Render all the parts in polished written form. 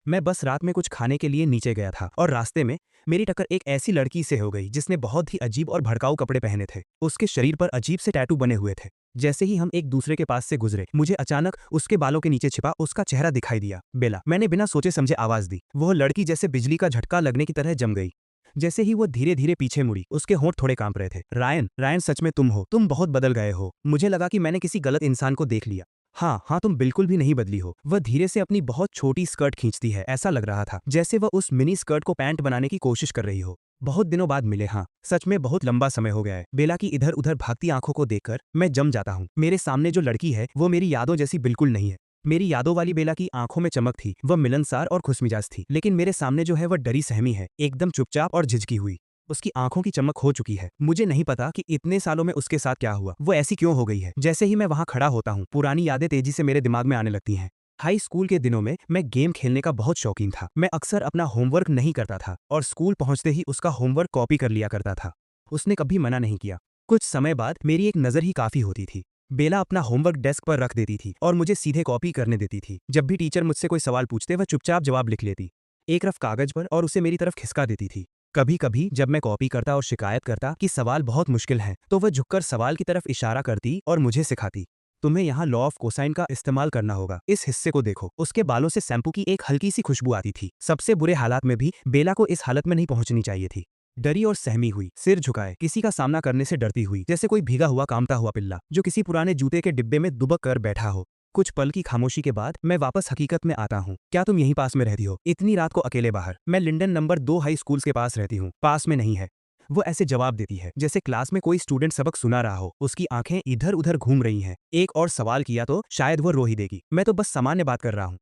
मैं बस रात में कुछ खाने के लिए नीचे गया था और रास्ते में मेरी टक्कर एक ऐसी लड़की से हो गई जिसने बहुत ही अजीब और भड़काऊ कपड़े पहने थे। उसके शरीर पर अजीब से टैटू बने हुए थे। जैसे ही हम एक दूसरे के पास से गुजरे मुझे अचानक उसके बालों के नीचे छिपा उसका चेहरा दिखाई दिया। बेला, मैंने बिना सोचे समझे आवाज दी। वह लड़की जैसे बिजली का झटका लगने की तरह जम गई। जैसे ही वो धीरे धीरे पीछे मुड़ी उसके होंठ थोड़े कांप रहे थे। रायन, रायन, सच में तुम हो? तुम बहुत बदल गए हो। मुझे लगा कि मैंने किसी गलत इंसान को देख लिया। हाँ हाँ, तुम बिल्कुल भी नहीं बदली हो। वह धीरे से अपनी बहुत छोटी स्कर्ट खींचती है। ऐसा लग रहा था जैसे वह उस मिनी स्कर्ट को पैंट बनाने की कोशिश कर रही हो। बहुत दिनों बाद मिले। हाँ, सच में बहुत लंबा समय हो गया है। बेला की इधर उधर भागती आंखों को देखकर मैं जम जाता हूँ। मेरे सामने जो लड़की है वो मेरी यादों जैसी बिल्कुल नहीं है। मेरी यादों वाली बेला की आंखों में चमक थी, वह मिलनसार और खुशमिजाज थी। लेकिन मेरे सामने जो है वह डरी सहमी है, एकदम चुपचाप और झिझकी हुई। उसकी आंखों की चमक हो चुकी है। मुझे नहीं पता कि इतने सालों में उसके साथ क्या हुआ, वो ऐसी क्यों हो गई है। जैसे ही मैं वहां खड़ा होता हूँ पुरानी यादें तेजी से मेरे दिमाग में आने लगती हैं। हाई स्कूल के दिनों में मैं गेम खेलने का बहुत शौकीन था। मैं अक्सर अपना होमवर्क नहीं करता था और स्कूल पहुंचते ही उसका होमवर्क कॉपी कर लिया करता था। उसने कभी मना नहीं किया। कुछ समय बाद मेरी एक नज़र ही काफी होती थी। बेला अपना होमवर्क डेस्क पर रख देती थी और मुझे सीधे कॉपी करने देती थी। जब भी टीचर मुझसे कोई सवाल पूछते वह चुपचाप जवाब लिख लेती, एक रफ कागज पर, और उसे मेरी तरफ खिसका देती थी। कभी कभी जब मैं कॉपी करता और शिकायत करता कि सवाल बहुत मुश्किल है तो वह झुककर सवाल की तरफ इशारा करती और मुझे सिखाती, तुम्हें यहाँ लॉ ऑफ कोसाइन का इस्तेमाल करना होगा, इस हिस्से को देखो। उसके बालों से शैम्पू की एक हल्की सी खुशबू आती थी। सबसे बुरे हालात में भी बेला को इस हालत में नहीं पहुंचनी चाहिए थी। डरी और सहमी हुई, सिर झुकाए, किसी का सामना करने से डरती हुई, जैसे कोई भीगा हुआ कामता हुआ पिल्ला जो किसी पुराने जूते के डिब्बे में दुबक कर बैठा हो। कुछ पल की खामोशी के बाद मैं वापस हकीकत में आता हूँ। क्या तुम यहीं पास में रहती हो? इतनी रात को अकेले बाहर? मैं लिंडन नंबर 2 हाई स्कूल के पास रहती हूँ। पास में नहीं है। वो ऐसे जवाब देती है जैसे क्लास में कोई स्टूडेंट सबक सुना रहा हो। उसकी आंखें इधर उधर घूम रही हैं। एक और सवाल किया तो शायद वो रो ही देगी। मैं तो बस सामान्य बात कर रहा हूँ।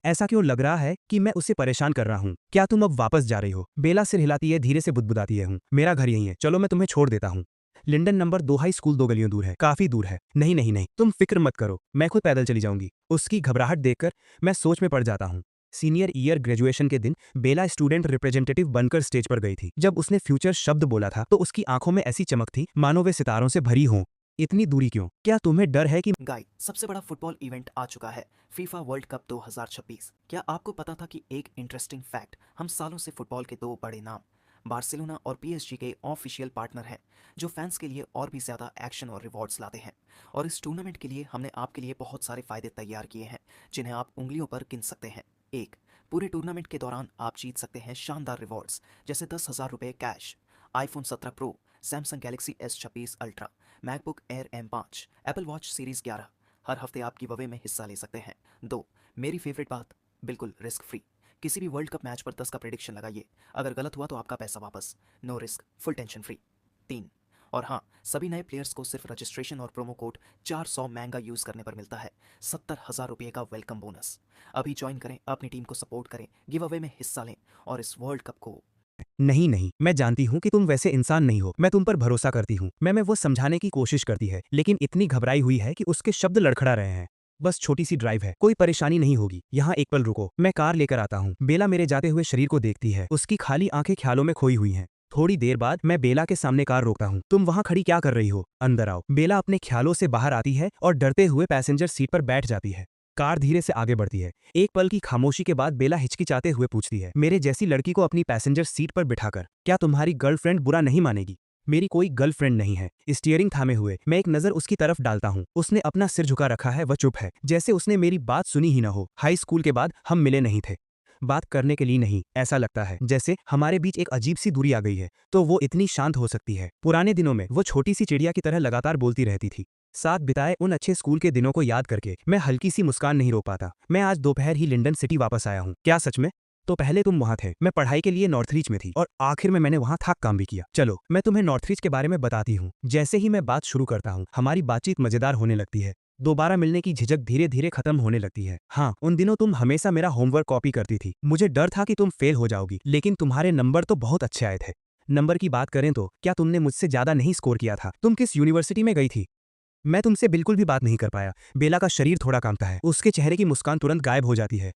ऐसा क्यों लग रहा है कि मैं उसे परेशान कर रहा हूँ? क्या तुम अब वापस जा रही हो? बेला सिर हिलाती है, धीरे से बुदबुदाती है, हूँ, मेरा घर यही है, चलो मैं तुम्हें छोड़ देता हूँ। लिंडन नंबर 2 हाई स्कूल 2 गलियों दूर है, काफी दूर है। नहीं नहीं नहीं, तुम फिक्र मत करो, मैं खुद पैदल चली जाऊंगी। उसकी घबराहट देखकर मैं सोच में पड़ जाता हूँ। सीनियर ईयर ग्रेजुएशन के दिन बेला स्टूडेंट रिप्रेजेंटेटिव बनकर स्टेज पर गई थी। जब उसने फ्यूचर शब्द बोला था तो उसकी आंखों में ऐसी चमक थी मानो वे सितारों से भरी हों। इतनी दूरी क्यों? क्या तुम्हें डर है कि गाइस, सबसे बड़ा फुटबॉल इवेंट आ चुका है, फीफा वर्ल्ड कप 2026। क्या आपको पता था कि एक इंटरेस्टिंग फैक्ट, हम सालों से फुटबॉल के दो बड़े नाम बार्सिलोना और पीएसजी के ऑफिशियल पार्टनर हैं, जो फैंस के लिए और भी ज़्यादा एक्शन और रिवॉर्ड्स लाते हैं। और इस टूर्नामेंट के लिए हमने आपके लिए बहुत सारे फ़ायदे तैयार किए हैं, जिन्हें आप उंगलियों पर गिन सकते हैं। एक, पूरे टूर्नामेंट के दौरान आप जीत सकते हैं शानदार रिवॉर्ड्स, जैसे 10,000 रुपये cash, iPhone 17 pro, Samsung Galaxy S26 ultra, MacBook air M5, Apple watch series 11। हर हफ्ते आप गिव अवे में हिस्सा ले सकते हैं। दो, मेरी फेवरेट बात, बिल्कुल रिस्क फ्री। किसी भी वर्ल्ड कप मैच पर 10 का प्रेडिक्शन लगाइए, अगर गलत हुआ तो आपका पैसा वापस, no risk, full tension free. तीन, और हाँ, सभी नए प्लेयर्स को सिर्फ रजिस्ट्रेशन और प्रोमो कोड 400 महंगा यूज़ करने पर मिलता है 70,000 रुपये का वेलकम बोनस। अभी ज्वाइन करें, अपनी टीम को सपोर्ट करें, गिव अवे में हिस्सा लें और इस वर्ल्ड कप को। नहीं नहीं, मैं जानती हूँ कि तुम वैसे इंसान नहीं हो। मैं तुम पर भरोसा करती हूँ। मैं वो समझाने की कोशिश करती है लेकिन इतनी घबराई हुई है कि उसके शब्द लड़खड़ा रहे हैं। बस छोटी सी ड्राइव है, कोई परेशानी नहीं होगी। यहाँ एक पल रुको, मैं कार लेकर आता हूँ। बेला मेरे जाते हुए शरीर को देखती है, उसकी खाली आंखें ख्यालों में खोई हुई हैं। थोड़ी देर बाद मैं बेला के सामने कार रोकता हूँ। तुम वहाँ खड़ी क्या कर रही हो? अंदर आओ। बेला अपने ख्यालों से बाहर आती है और डरते हुए पैसेंजर सीट पर बैठ जाती है। कार धीरे से आगे बढ़ती है। एक पल की खामोशी के बाद बेला हिचकिचाते हुए पूछती है, मेरे जैसी लड़की को अपनी पैसेंजर सीट पर बिठाकर क्या तुम्हारी गर्लफ्रेंड बुरा नहीं मानेगी? मेरी कोई गर्लफ्रेंड नहीं है। स्टीयरिंग थामे हुए मैं एक नजर उसकी तरफ डालता हूँ। उसने अपना सिर झुका रखा है, वह चुप है, जैसे उसने मेरी बात सुनी ही न हो। हाई स्कूल के बाद हम मिले नहीं थे, बात करने के लिए नहीं। ऐसा लगता है जैसे हमारे बीच एक अजीब सी दूरी आ गई है। तो वो इतनी शांत हो सकती है? पुराने दिनों में वो छोटी सी चिड़िया की तरह लगातार बोलती रहती थी। साथ बिताए उन अच्छे स्कूल के दिनों को याद करके मैं हल्की सी मुस्कान नहीं रोक पाता। मैं आज दोपहर ही लिंडन सिटी वापस आया हूँ। क्या सच में? तो पहले तुम वहां थे। मैं पढ़ाई के लिए नॉर्थरीच में थी और आखिर में मैंने वहां थाक काम भी किया। चलो मैं तुम्हें नॉर्थरीच के बारे में बताती हूँ। जैसे ही मैं बात शुरू करता हूँ हमारी बातचीत मजेदार होने लगती है। दोबारा मिलने की झिझक धीरे धीरे खत्म होने लगती है। हाँ, उन दिनों तुम हमेशा मेरा होमवर्क कॉपी करती थी। मुझे डर था कि तुम फेल हो जाओगी, लेकिन तुम्हारे नंबर तो बहुत अच्छे आए थे। नंबर की बात करें तो क्या तुमने मुझसे ज्यादा नहीं स्कोर किया था? तुम किस यूनिवर्सिटी में गई थी? मैं तुमसे बिल्कुल भी बात नहीं कर पाया। बेला का शरीर थोड़ा कांपता है, उसके चेहरे की मुस्कान तुरंत गायब हो जाती है।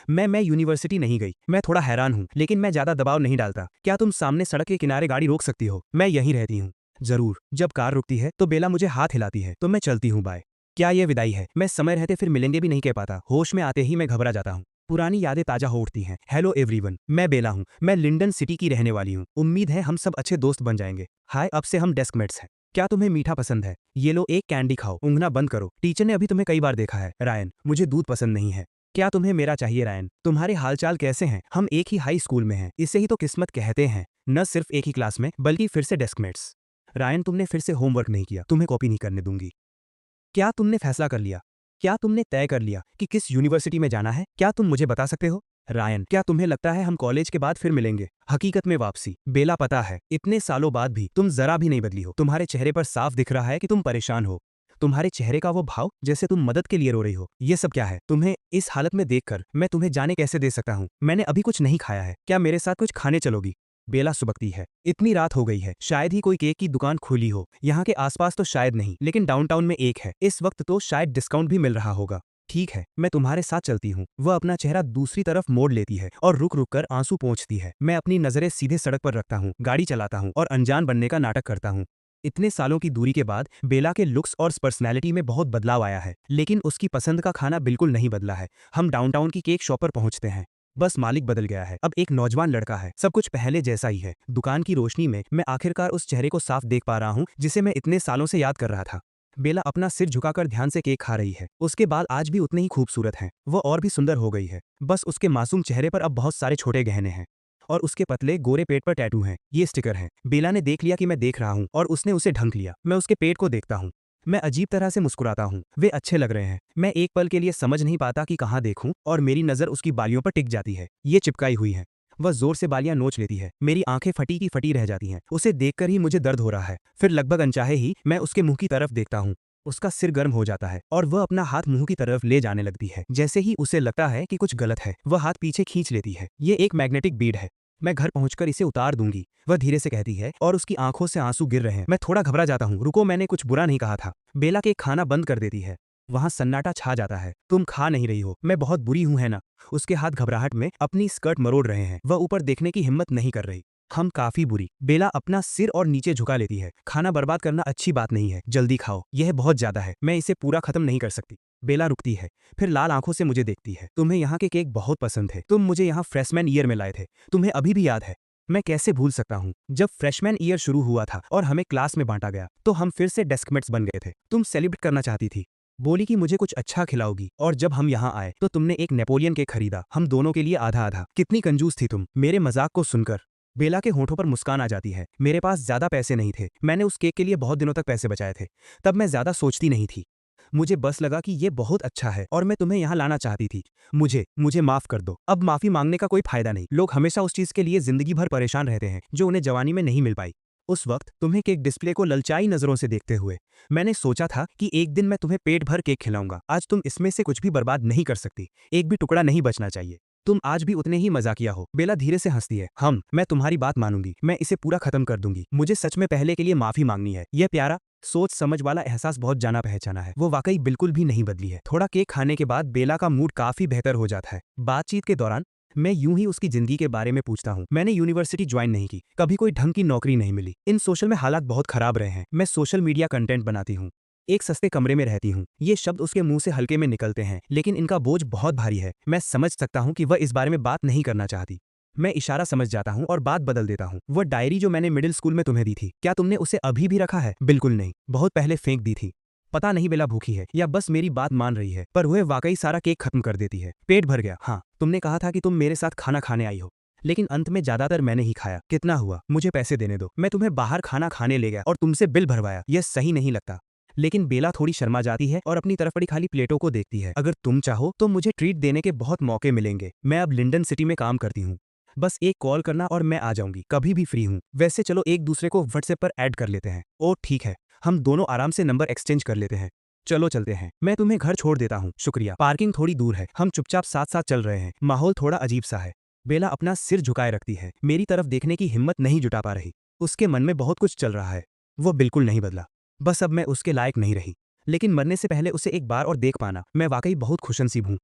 मैं यूनिवर्सिटी नहीं गई। मैं थोड़ा हैरान हूँ, लेकिन मैं ज्यादा दबाव नहीं डालता। क्या तुम सामने सड़क के किनारे गाड़ी रोक सकती हो? मैं यहीं रहती हूँ। जरूर। जब कार रुकती है तो बेला मुझे हाथ हिलाती है, तो मैं चलती हूँ। बाय। क्या ये विदाई है? मैं समय रहते फिर मिलेंगे भी नहीं कह पाता। होश में आते ही मैं घबरा जाता हूँ। पुरानी यादें ताजा हो उठती हैं। हेलो एवरीवन, मैं बेला हूँ। मैं लिंडन सिटी की रहने वाली हूँ। उम्मीद है हम सब अच्छे दोस्त बन जाएंगे। हाय, अब से हम डेस्कमेट्स हैं। क्या तुम्हें मीठा पसंद है? ये लो एक कैंडी खाओ, ऊँघना बंद करो। टीचर ने अभी तुम्हें कई बार देखा है। रायन, मुझे दूध पसंद नहीं है। क्या तुम्हें मेरा चाहिए रायन? तुम्हारे हालचाल कैसे हैं? हम एक ही हाई स्कूल में हैं। इसे ही तो किस्मत कहते हैं। न सिर्फ एक ही क्लास में, बल्कि फिर से डेस्कमेट्स। रायन, तुमने फिर से होमवर्क नहीं किया। तुम्हें कॉपी नहीं करने दूंगी। क्या तुमने फैसला कर लिया? क्या तुमने तय कर लिया कि किस यूनिवर्सिटी में जाना है? क्या तुम मुझे बता सकते हो? रायन, क्या तुम्हें लगता है हम कॉलेज के बाद फिर मिलेंगे? हकीकत में वापसी। बेला, पता है इतने सालों बाद भी तुम जरा भी नहीं बदली हो। तुम्हारे चेहरे पर साफ दिख रहा है कि तुम परेशान हो। तुम्हारे चेहरे का वो भाव जैसे तुम मदद के लिए रो रही हो। ये सब क्या है? तुम्हें इस हालत में देखकर मैं तुम्हें जाने कैसे दे सकता हूँ? मैंने अभी कुछ नहीं खाया है। क्या मेरे साथ कुछ खाने चलोगी? बेला सुबकती है। इतनी रात हो गई है, शायद ही कोई केक की दुकान खुली हो। यहाँ के आसपास तो शायद नहीं, लेकिन डाउनटाउन में एक है। इस वक्त तो शायद डिस्काउंट भी मिल रहा होगा। ठीक है, मैं तुम्हारे साथ चलती हूँ। वह अपना चेहरा दूसरी तरफ मोड़ लेती है और रुक रुक कर आंसू पोंछती है। मैं अपनी नजरें सीधे सड़क पर रखता हूँ, गाड़ी चलाता हूँ और अनजान बनने का नाटक करता हूँ। इतने सालों की दूरी के बाद बेला के लुक्स और पर्सनैलिटी में बहुत बदलाव आया है, लेकिन उसकी पसंद का खाना बिल्कुल नहीं बदला है। हम डाउनटाउन की केक शॉप पर पहुंचते हैं। बस मालिक बदल गया है, अब एक नौजवान लड़का है। सब कुछ पहले जैसा ही है। दुकान की रोशनी में मैं आखिरकार उस चेहरे को साफ देख पा रहा हूँ जिसे मैं इतने सालों से याद कर रहा था। बेला अपना सिर झुकाकर ध्यान से केक खा रही है। उसके बाल आज भी उतने ही खूबसूरत हैं। वो और भी सुंदर हो गई है। बस उसके मासूम चेहरे पर अब बहुत सारे छोटे गहने हैं और उसके पतले गोरे पेट पर टैटू हैं। ये स्टिकर हैं। बेला ने देख लिया कि मैं देख रहा हूँ और उसने उसे ढंक लिया। मैं उसके पेट को देखता हूँ। मैं अजीब तरह से मुस्कुराता हूँ। वे अच्छे लग रहे हैं। मैं एक पल के लिए समझ नहीं पाता कि कहाँ देखूं और मेरी नज़र उसकी बालियों पर टिक जाती है। ये चिपकाई हुई है। वह जोर से बालियां नोच लेती है। मेरी आंखें फटी की फटी रह जाती हैं। उसे देखकर ही मुझे दर्द हो रहा है। फिर लगभग अनचाहे ही मैं उसके मुंह की तरफ देखता हूँ। उसका सिर गर्म हो जाता है और वह अपना हाथ मुंह की तरफ ले जाने लगती है। जैसे ही उसे लगता है कि कुछ गलत है, वह हाथ पीछे खींच लेती है। ये एक मैग्नेटिक बीड है। मैं घर पहुंचकर इसे उतार दूंगी, वह धीरे से कहती है और उसकी आंखों से आंसू गिर रहे हैं। मैं थोड़ा घबरा जाता हूँ। रुको, मैंने कुछ बुरा नहीं कहा था। बेला के खाना बंद कर देती है। वहां सन्नाटा छा जाता है। तुम खा नहीं रही हो? मैं बहुत बुरी हूं, है ना? उसके हाथ घबराहट में अपनी स्कर्ट मरोड़ रहे हैं। वह ऊपर देखने की हिम्मत नहीं कर रही। हम काफी बुरी। बेला अपना सिर और नीचे झुका लेती है। खाना बर्बाद करना अच्छी बात नहीं है, जल्दी खाओ, यह बहुत ज्यादा है, मैं इसे पूरा खत्म नहीं कर सकती। बेला रुकती है, फिर लाल आंखों से मुझे देखती है। तुम्हें यहाँ के केक बहुत पसंद है। तुम मुझे यहाँ फ्रेशमैन ईयर में लाए थे, तुम्हें अभी भी याद है? मैं कैसे भूल सकता हूँ। जब फ्रेशमैन ईयर शुरू हुआ था और हमें क्लास में बांटा गया तो हम फिर से डेस्कमेट्स बन गए थे। तुम सेलिब्रेट करना चाहती थी, बोली कि मुझे कुछ अच्छा खिलाओगी, और जब हम यहाँ आए तो तुमने एक नेपोलियन केक खरीदा, हम दोनों के लिए आधा आधा। कितनी कंजूस थी तुम। मेरे मजाक को सुनकर बेला के होठों पर मुस्कान आ जाती है। मेरे पास ज्यादा पैसे नहीं थे। मैंने उस केक के लिए बहुत दिनों तक पैसे बचाए थे। तब मैं ज्यादा सोचती नहीं थी। मुझे बस लगा कि ये बहुत अच्छा है और मैं तुम्हें यहाँ लाना चाहती थी। मुझे मुझे माफ कर दो। अब माफी मांगने का कोई फायदा नहीं। लोग हमेशा उस चीज के लिए जिंदगी भर परेशान रहते हैं जो उन्हें जवानी में नहीं मिल पाई। उस वक्त तुम्हें केक डिस्प्ले को ललचाई नजरों से देखते हुए मैंने सोचा था कि एक दिन मैं तुम्हें पेट भर केक खिलाऊंगा। आज तुम इसमें से कुछ भी बर्बाद नहीं कर सकती। एक भी टुकड़ा नहीं बचना चाहिए। तुम आज भी उतने ही मजाकिया हो। बेला धीरे से हंसती है। मैं तुम्हारी बात मानूंगी। मैं इसे पूरा खत्म कर दूंगी। मुझे सच में पहले के लिए माफी मांगनी है। यह प्यारा सोच समझ वाला एहसास बहुत जाना पहचाना है। वो वाकई बिल्कुल भी नहीं बदली है। थोड़ा केक खाने के बाद बेला का मूड काफी बेहतर हो जाता है। बातचीत के दौरान मैं यूं ही उसकी जिंदगी के बारे में पूछता हूँ। मैंने यूनिवर्सिटी ज्वाइन नहीं की, कभी कोई ढंग की नौकरी नहीं मिली। इन सोशल में हालात बहुत खराब रहे हैं। मैं सोशल मीडिया कंटेंट बनाती हूँ। एक सस्ते कमरे में रहती हूँ। ये शब्द उसके मुंह से हल्के में निकलते हैं, लेकिन इनका बोझ बहुत भारी है। मैं समझ सकता हूँ कि वह इस बारे में बात नहीं करना चाहती। मैं इशारा समझ जाता हूँ और बात बदल देता हूँ। वह डायरी जो मैंने मिडिल स्कूल में तुम्हें दी थी, क्या तुमने उसे अभी भी रखा है? बिल्कुल नहीं, बहुत पहले फेंक दी थी। पता नहीं बेला भूखी है या बस मेरी बात मान रही है, पर वह वाकई सारा केक खत्म कर देती है। पेट भर गया। हाँ, तुमने कहा था कि तुम मेरे साथ खाना खाने आई हो, लेकिन अंत में ज्यादातर मैंने ही खाया। कितना हुआ? मुझे पैसे देने दो। मैं तुम्हें बाहर खाना खाने ले गया और तुमसे बिल भरवाया। यह सही नहीं लगता। लेकिन बेला थोड़ी शर्मा जाती है और अपनी तरफ पड़ी खाली प्लेटों को देखती है। अगर तुम चाहो तो मुझे ट्रीट देने के बहुत मौके मिलेंगे। मैं अब लिंडन सिटी में काम करती हूँ। बस एक कॉल करना और मैं आ जाऊंगी। कभी भी फ्री हूँ। वैसे चलो एक दूसरे को व्हाट्सएप पर ऐड कर लेते हैं। ओ ठीक है, हम दोनों आराम से नंबर एक्सचेंज कर लेते हैं। चलो चलते हैं। मैं तुम्हें घर छोड़ देता हूँ। शुक्रिया। पार्किंग थोड़ी दूर है। हम चुपचाप साथ साथ चल रहे हैं। माहौल थोड़ा अजीब सा है। बेला अपना सिर झुकाए रखती है, मेरी तरफ देखने की हिम्मत नहीं जुटा पा रही। उसके मन में बहुत कुछ चल रहा है। वो बिल्कुल नहीं बदला। बस अब मैं उसके लायक नहीं रही। लेकिन मरने से पहले उसे एक बार और देख पाना, मैं वाकई बहुत खुशनसीब हूँ।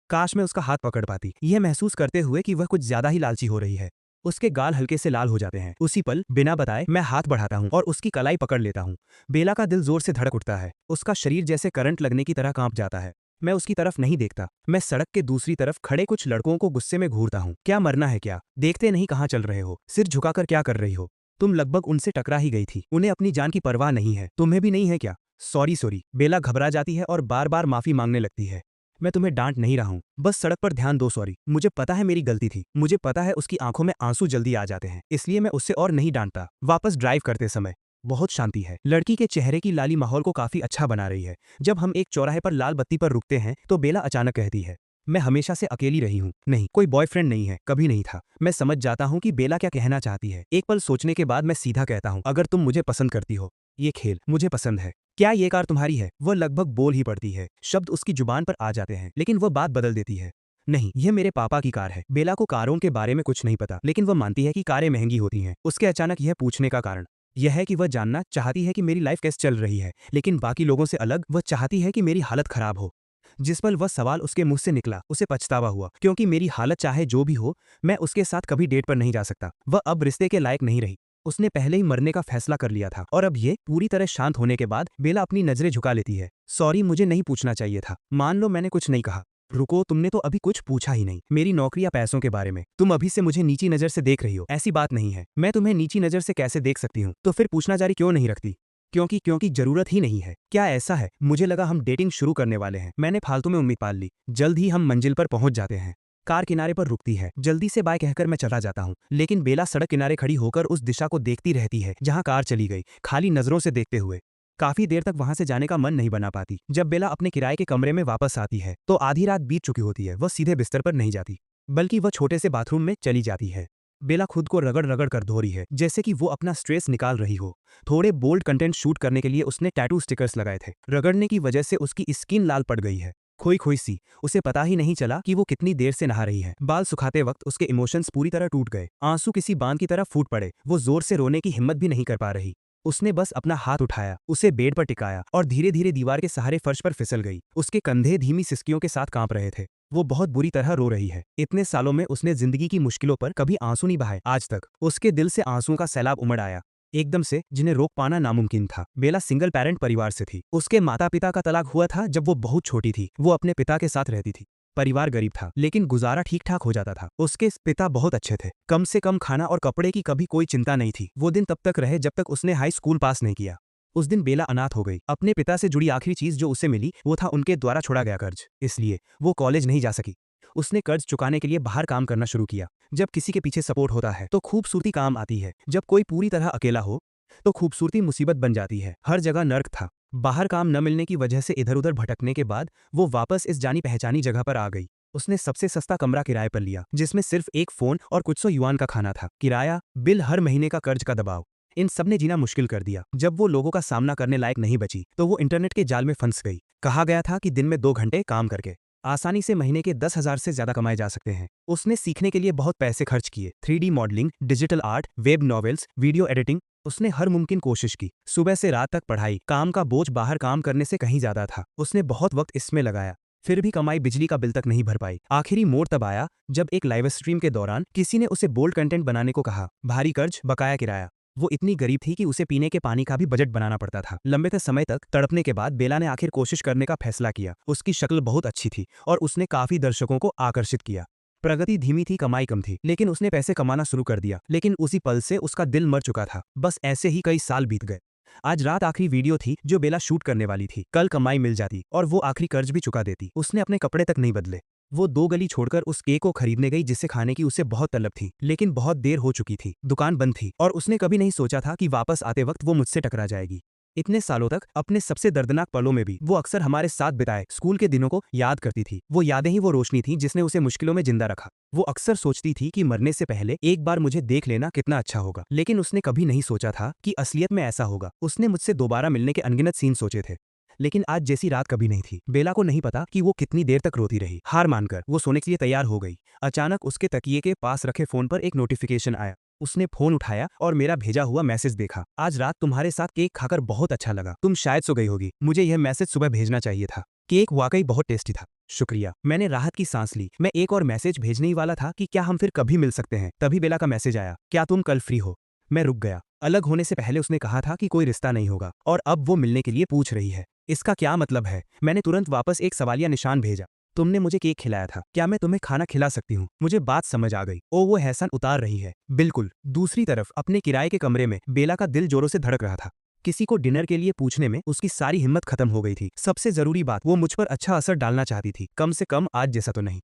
काश मैं उसका हाथ पकड़ पाती, यह महसूस करते हुए कि वह कुछ ज्यादा ही लालची हो रही है। उसके गाल हल्के से लाल हो जाते हैं। उसी पल बिना बताए मैं हाथ बढ़ाता हूँ और उसकी कलाई पकड़ लेता हूँ। बेला का दिल जोर से धड़क उठता है। उसका शरीर जैसे करंट लगने की तरह कांप जाता है। मैं उसकी तरफ नहीं देखता। मैं सड़क के दूसरी तरफ खड़े कुछ लड़कों को गुस्से में घूरता हूँ। क्या मरना है क्या? देखते नहीं कहाँ चल रहे हो? सिर झुकाकर क्या कर रही हो? तुम लगभग उनसे टकरा ही गई थी। उन्हें अपनी जान की परवाह नहीं है। तुम्हें भी नहीं है क्या? Sorry sorry. बेला घबरा जाती है और बार बार माफी मांगने लगती है। मैं तुम्हें डांट नहीं रहा हूँ, बस सड़क पर ध्यान दो। सॉरी, मुझे पता है मेरी गलती थी। मुझे पता है उसकी आंखों में आंसू जल्दी आ जाते हैं, इसलिए मैं उससे और नहीं डांटता। वापस ड्राइव करते समय बहुत शांति है। लड़की के चेहरे की लाली माहौल को काफी अच्छा बना रही है। जब हम एक चौराहे पर लाल बत्ती पर रुकते हैं तो बेला अचानक कहती है, मैं हमेशा से अकेली रही हूँ। नहीं, कोई बॉयफ्रेंड नहीं है, कभी नहीं था। मैं समझ जाता हूँ कि बेला क्या कहना चाहती है। एक पल सोचने के बाद मैं सीधा कहता हूँ, अगर तुम मुझे पसंद करती हो, ये खेल मुझे पसंद है। क्या ये कार तुम्हारी है? वह लगभग बोल ही पड़ती है। शब्द उसकी जुबान पर आ जाते हैं, लेकिन वह बात बदल देती है। नहीं, यह मेरे पापा की कार है। बेला को कारों के बारे में कुछ नहीं पता, लेकिन वह मानती है कि कारें महंगी होती हैं। उसके अचानक यह पूछने का कारण यह है कि वह जानना चाहती है कि मेरी लाइफ कैसे चल रही है, लेकिन बाकी लोगों से अलग। वह चाहती है कि मेरी हालत खराब हो। जिस पल वह सवाल उसके मुंह से निकला, उसे पछतावा हुआ, क्योंकि मेरी हालत चाहे जो भी हो, मैं उसके साथ कभी डेट पर नहीं जा सकता। वह अब रिश्ते के लायक नहीं रही। उसने पहले ही मरने का फैसला कर लिया था। और अब ये पूरी तरह शांत होने के बाद बेला अपनी नजरें झुका लेती है। सॉरी, मुझे नहीं पूछना चाहिए था। मान लो मैंने कुछ नहीं कहा। रुको, तुमने तो अभी कुछ पूछा ही नहीं। मेरी नौकरी या पैसों के बारे में। तुम अभी से मुझे नीची नजर से देख रही हो। ऐसी बात नहीं है। मैं तुम्हें नीची नजर से कैसे देख सकती हूँ? तो फिर पूछना जारी क्यों नहीं रखती? क्योंकि जरूरत ही नहीं है। क्या ऐसा है? मुझे लगा हम डेटिंग शुरू करने वाले हैं। मैंने फालतू में उम्मीद पाल ली। जल्द ही हम मंजिल पर पहुंच जाते हैं। कार किनारे पर रुकती है। जल्दी से बाय कहकर मैं चला जाता हूँ, लेकिन बेला सड़क किनारे खड़ी होकर उस दिशा को देखती रहती है जहाँ कार चली गई, खाली नजरों से देखते हुए। काफी देर तक वहां से जाने का मन नहीं बना पाती। जब बेला अपने किराए के कमरे में वापस आती है तो आधी रात बीत चुकी होती है। वह सीधे बिस्तर पर नहीं जाती, बल्कि वह छोटे से बाथरूम में चली जाती है। बेला खुद को रगड़ रगड़ कर धो रही है, जैसे कि वो अपना स्ट्रेस निकाल रही हो। थोड़े बोल्ड कंटेंट शूट करने के लिए उसने टैटू स्टिकर्स लगाए थे। रगड़ने की वजह से उसकी स्किन लाल पड़ गई है, खोई खोई सी। उसे पता ही नहीं चला कि वो कितनी देर से नहा रही है। बाल सुखाते वक्त उसके इमोशंस पूरी तरह टूट गए। आंसू किसी बांध की तरह फूट पड़े। वो जोर से रोने की हिम्मत भी नहीं कर पा रही। उसने बस अपना हाथ उठाया, उसे बेड पर टिकाया और धीरे धीरे दीवार के सहारे फर्श पर फिसल गई। उसके कंधे धीमी सिसकियों के साथ कांप रहे थे। वो बहुत बुरी तरह रो रही है। इतने सालों में उसने जिंदगी की मुश्किलों पर कभी आंसू नहीं बहाए। आज तक उसके दिल से आंसुओं का सैलाब उमड़ आया, एकदम से, जिन्हें रोक पाना नामुमकिन था। बेला सिंगल पेरेंट परिवार से थी। उसके माता पिता का तलाक हुआ था जब वो बहुत छोटी थी। वो अपने पिता के साथ रहती थी। परिवार गरीब था, लेकिन गुजारा ठीक ठाक हो जाता था। उसके पिता बहुत अच्छे थे। कम से कम खाना और कपड़े की कभी कोई चिंता नहीं थी। वो दिन तब तक रहे जब तक उसने हाई स्कूल पास नहीं किया। उस दिन बेला अनाथ हो गई। अपने पिता से जुड़ी आखिरी चीज जो उसे मिली वो था उनके द्वारा छोड़ा गया कर्ज। इसलिए वो कॉलेज नहीं जा सकी। उसने कर्ज चुकाने के लिए बाहर काम करना शुरू किया। जब किसी के पीछे सपोर्ट होता है तो खूबसूरती काम आती है। जब कोई पूरी तरह अकेला हो तो खूबसूरती मुसीबत बन जाती है। हर जगह नर्क था। बाहर काम न मिलने की वजह से इधर उधर भटकने के बाद वो वापस इस जानी पहचानी जगह पर आ गई। उसने सबसे सस्ता कमरा किराए पर लिया, जिसमें सिर्फ एक फोन और कुछ सौ युआन का खाना था। किराया, बिल, हर महीने का कर्ज का दबाव, इन सब ने जीना मुश्किल कर दिया। जब वो लोगों का सामना करने लायक नहीं बची तो वो इंटरनेट के जाल में फंस गई। कहा गया था कि दिन में 2 घंटे काम करके आसानी से महीने के 10,000 से ज्यादा कमाए जा सकते हैं। उसने सीखने के लिए बहुत पैसे खर्च किए। 3D modelling, digital art, web novels, video editing. उसने हर मुमकिन कोशिश की। सुबह से रात तक पढ़ाई। काम का बोझ बाहर काम करने से कहीं ज्यादा था। उसने बहुत वक्त इसमें लगाया, फिर भी कमाई बिजली का बिल तक नहीं भर पाई। आखिरी मोड़ तब आया जब एक लाइव स्ट्रीम के दौरान किसी ने उसे बोल्ड कंटेंट बनाने को कहा। भारी कर्ज, बकाया किराया। वो इतनी गरीब थी कि उसे पीने के पानी का भी बजट बनाना पड़ता था। लंबे समय तक तड़पने के बाद बेला ने आखिर कोशिश करने का फैसला किया। उसकी शक्ल बहुत अच्छी थी और उसने काफी दर्शकों को आकर्षित किया। प्रगति धीमी थी, कमाई कम थी, लेकिन उसने पैसे कमाना शुरू कर दिया। लेकिन उसी पल से उसका दिल मर चुका था। बस ऐसे ही कई साल बीत गए। आज रात आखिरी वीडियो थी जो बेला शूट करने वाली थी। कल कमाई मिल जाती और वो आखिरी कर्ज भी चुका देती। उसने अपने कपड़े तक नहीं बदले। वो 2 गली छोड़कर उस केक को खरीदने गई जिसे खाने की उसे बहुत तलब थी, लेकिन बहुत देर हो चुकी थी। दुकान बंद थी और उसने कभी नहीं सोचा था कि वापस आते वक्त वो मुझसे टकरा जाएगी। इतने सालों तक अपने सबसे दर्दनाक पलों में भी वो अक्सर हमारे साथ बिताए स्कूल के दिनों को याद करती थी। वो यादें ही वो रोशनी थी जिसने उसे मुश्किलों में जिंदा रखा। वो अक्सर सोचती थी कि मरने से पहले एक बार मुझे देख लेना कितना अच्छा होगा, लेकिन उसने कभी नहीं सोचा था कि असलियत में ऐसा होगा। उसने मुझसे दोबारा मिलने के अनगिनत सीन सोचे थे, लेकिन आज जैसी रात कभी नहीं थी। बेला को नहीं पता कि वो कितनी देर तक रोती रही। हार मानकर वो सोने के लिए तैयार हो गई। अचानक उसके तकिए के पास रखे फोन पर एक नोटिफिकेशन आया। उसने फोन उठाया और मेरा भेजा हुआ मैसेज देखा। आज रात तुम्हारे साथ केक खाकर बहुत अच्छा लगा। तुम शायद सो गई होगी। मुझे यह मैसेज सुबह भेजना चाहिए था। केक वाकई बहुत टेस्टी था। शुक्रिया। मैंने राहत की सांस ली। मैं एक और मैसेज भेजने ही वाला था कि क्या हम फिर कभी मिल सकते हैं। तभी बेला का मैसेज आया, क्या तुम कल फ्री हो? मैं रुक गया। अलग होने से पहले उसने कहा था कि कोई रिश्ता नहीं होगा और अब वो मिलने के लिए पूछ रही है। इसका क्या मतलब है? मैंने तुरंत वापस एक सवालिया निशान भेजा। तुमने मुझे केक खिलाया था, क्या मैं तुम्हें खाना खिला सकती हूँ? मुझे बात समझ आ गई। ओ, वो एहसान उतार रही है। बिल्कुल। दूसरी तरफ अपने किराए के कमरे में बेला का दिल जोरों से धड़क रहा था। किसी को डिनर के लिए पूछने में उसकी सारी हिम्मत खत्म हो गई थी। सबसे जरूरी बात, वो मुझ पर अच्छा असर डालना चाहती थी, कम से कम आज जैसा तो नहीं।